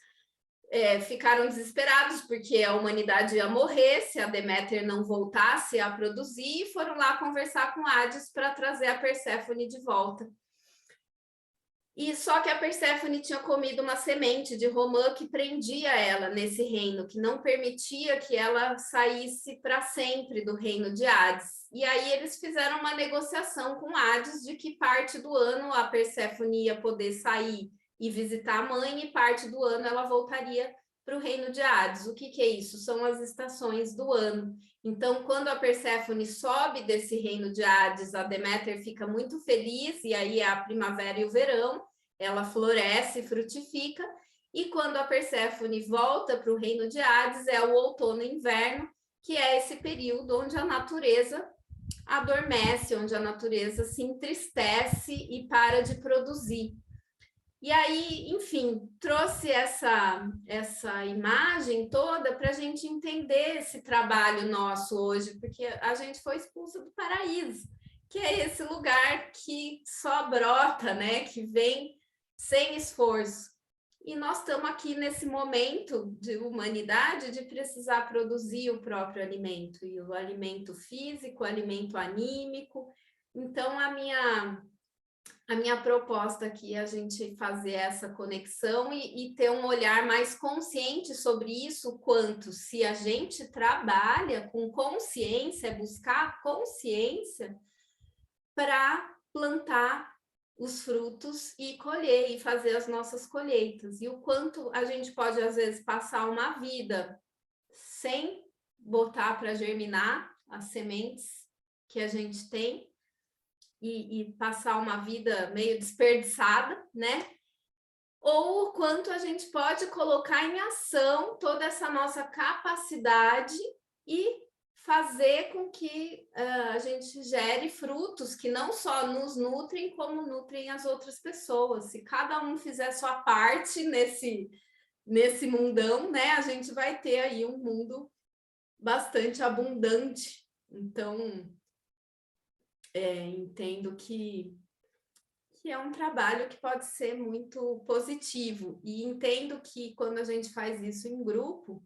ficaram desesperados, porque a humanidade ia morrer se a Deméter não voltasse a produzir, e foram lá conversar com Hades para trazer a Perséfone de volta. E só que a Perséfone tinha comido uma semente de romã que prendia ela nesse reino, que não permitia que ela saísse para sempre do reino de Hades. E aí eles fizeram uma negociação com Hades de que parte do ano a Perséfone ia poder sair e visitar a mãe, e parte do ano ela voltaria para o reino de Hades. O que é isso? São as estações do ano. Então, quando a Perséfone sobe desse reino de Hades, a Deméter fica muito feliz, e aí é a primavera e o verão. ela floresce e frutifica, e quando a Perséfone volta para o reino de Hades, é o outono e inverno, que é esse período onde a natureza adormece, onde a natureza se entristece e para de produzir. E aí, enfim, trouxe essa imagem toda para a gente entender esse trabalho nosso hoje, porque a gente foi expulso do paraíso, que é esse lugar que só brota, né? Que vem sem esforço. E nós estamos aqui nesse momento de humanidade de precisar produzir o próprio alimento, e o alimento físico, o alimento anímico. Então, a minha proposta aqui é a gente fazer essa conexão e ter um olhar mais consciente sobre isso, quanto se a gente trabalha com consciência, buscar consciência para plantar os frutos e colher e fazer as nossas colheitas. E o quanto a gente pode, às vezes, passar uma vida sem botar para germinar as sementes que a gente tem, e passar uma vida meio desperdiçada, né? Ou o quanto a gente pode colocar em ação toda essa nossa capacidade e fazer com que a gente gere frutos que não só nos nutrem, como nutrem as outras pessoas. Se cada um fizer sua parte nesse mundão, né? A gente vai ter aí um mundo bastante abundante. Então, entendo que é um trabalho que pode ser muito positivo, e entendo que quando a gente faz isso em grupo,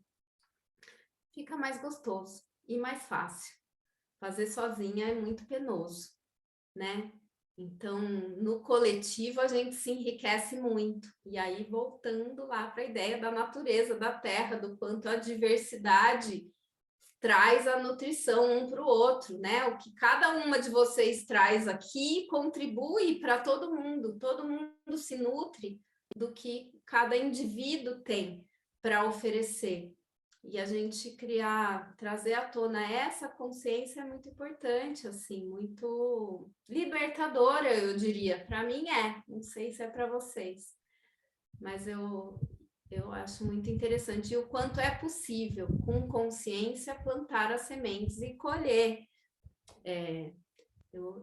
fica mais gostoso e mais fácil. Fazer sozinha é muito penoso, né? Então, no coletivo, a gente se enriquece muito. E aí, voltando lá para a ideia da natureza, da terra, do quanto a diversidade traz a nutrição um para o outro, né? O que cada uma de vocês traz aqui contribui para todo mundo se nutre do que cada indivíduo tem para oferecer. E a gente trazer à tona essa consciência é muito importante, assim, muito libertadora, eu diria. Para mim não sei se é para vocês, mas eu acho muito interessante, e o quanto é possível, com consciência, plantar as sementes e colher.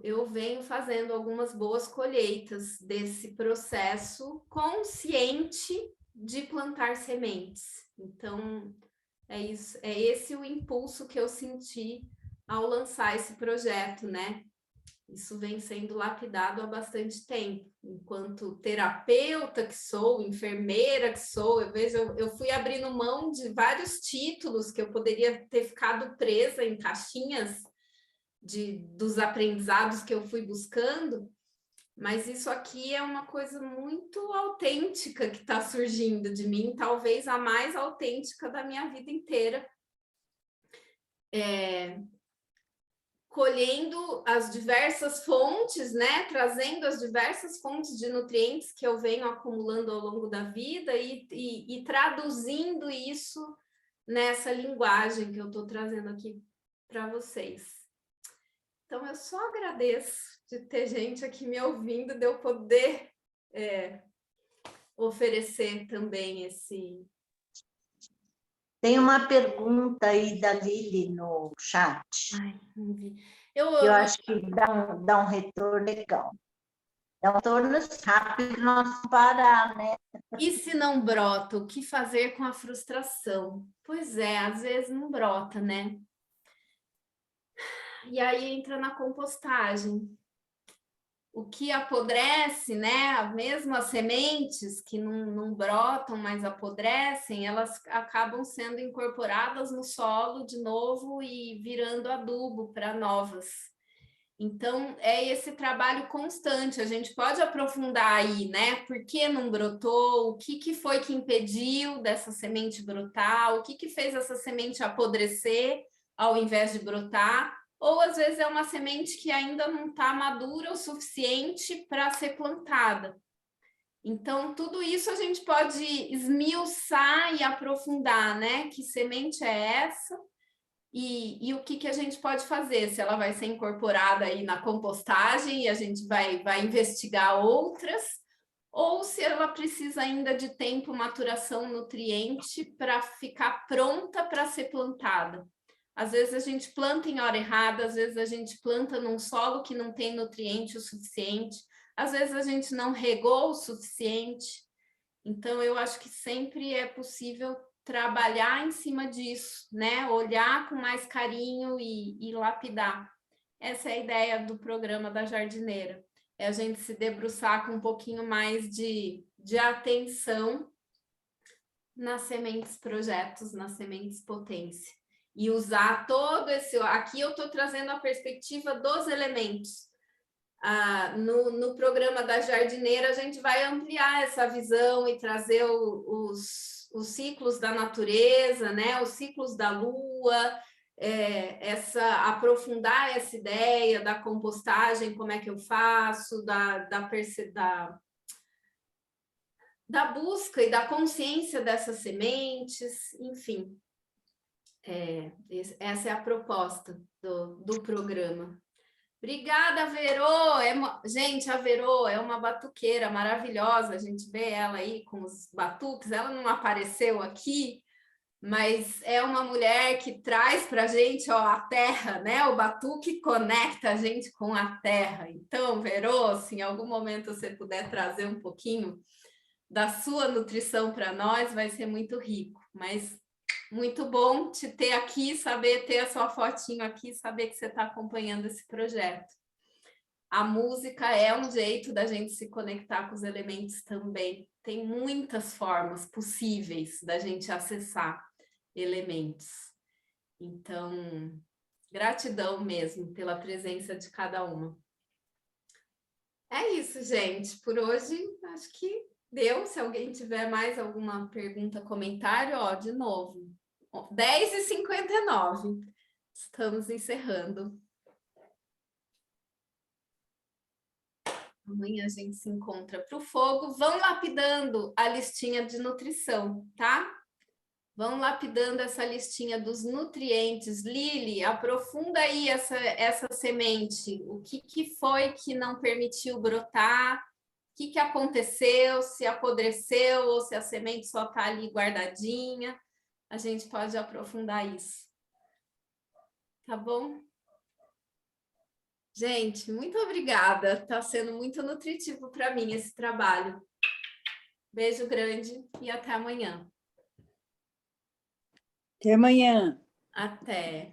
Eu venho fazendo algumas boas colheitas desse processo consciente de plantar sementes. Então, é isso, é esse o impulso que eu senti ao lançar esse projeto, né? Isso vem sendo lapidado há bastante tempo. Enquanto terapeuta que sou, enfermeira que sou, eu fui abrindo mão de vários títulos que eu poderia ter ficado presa em caixinhas dos aprendizados que eu fui buscando, mas isso aqui é uma coisa muito autêntica que está surgindo de mim, talvez a mais autêntica da minha vida inteira. Colhendo as diversas fontes, né? Trazendo as diversas fontes de nutrientes que eu venho acumulando ao longo da vida e traduzindo isso nessa linguagem que eu estou trazendo aqui para vocês. Então, eu só agradeço de ter gente aqui me ouvindo, de eu poder oferecer também esse... Tem uma pergunta aí da Lili no chat. Ai, não vi. Eu acho que dá um retorno legal. Dá um retorno rápido que nós vamos parar, né? E se não brota, o que fazer com a frustração? Pois é, às vezes não brota, né? E aí entra na compostagem. O que apodrece, né? Mesmo as sementes que não brotam, mas apodrecem, elas acabam sendo incorporadas no solo de novo e virando adubo para novas. Então, é esse trabalho constante. A gente pode aprofundar aí, né? Por que não brotou? O que foi que impediu dessa semente brotar? O que fez essa semente apodrecer ao invés de brotar? Ou, às vezes, é uma semente que ainda não está madura o suficiente para ser plantada. Então, tudo isso a gente pode esmiuçar e aprofundar, né? Que semente é essa? E o que a gente pode fazer? Se ela vai ser incorporada aí na compostagem e a gente vai investigar outras, ou se ela precisa ainda de tempo, maturação, nutriente para ficar pronta para ser plantada. Às vezes a gente planta em hora errada, às vezes a gente planta num solo que não tem nutriente o suficiente, às vezes a gente não regou o suficiente. Então, eu acho que sempre é possível trabalhar em cima disso, né? Olhar com mais carinho e lapidar. Essa é a ideia do programa da jardineira. É a gente se debruçar com um pouquinho mais de atenção nas sementes projetos, nas sementes potência. E usar todo esse... Aqui eu estou trazendo a perspectiva dos elementos. No programa da jardineira, a gente vai ampliar essa visão e trazer os ciclos da natureza, né? Os ciclos da lua, aprofundar essa ideia da compostagem, como é que eu faço, da busca e da consciência dessas sementes, enfim. Essa é a proposta do programa. Obrigada, Verô! Gente, a Verô é uma batuqueira maravilhosa, a gente vê ela aí com os batuques, ela não apareceu aqui, mas é uma mulher que traz para a gente a terra, né? O batuque conecta a gente com a terra. Então, Verô, se em algum momento você puder trazer um pouquinho da sua nutrição para nós, vai ser muito rico. Mas muito bom te ter aqui, saber ter a sua fotinho aqui, saber que você está acompanhando esse projeto. A música é um jeito da gente se conectar com os elementos também. Tem muitas formas possíveis da gente acessar elementos. Então, gratidão mesmo pela presença de cada uma. É isso, gente. Por hoje, acho que deu. Se alguém tiver mais alguma pergunta, comentário, de novo. 10h59. Estamos encerrando. Amanhã a gente se encontra para o fogo. Vão lapidando a listinha de nutrição, tá? Vão lapidando essa listinha dos nutrientes. Lili, aprofunda aí essa semente. O que foi que não permitiu brotar? O que aconteceu? Se apodreceu ou se a semente só está ali guardadinha? A gente pode aprofundar isso. Tá bom? Gente, muito obrigada. Está sendo muito nutritivo para mim esse trabalho. Beijo grande e até amanhã. Até amanhã. Até.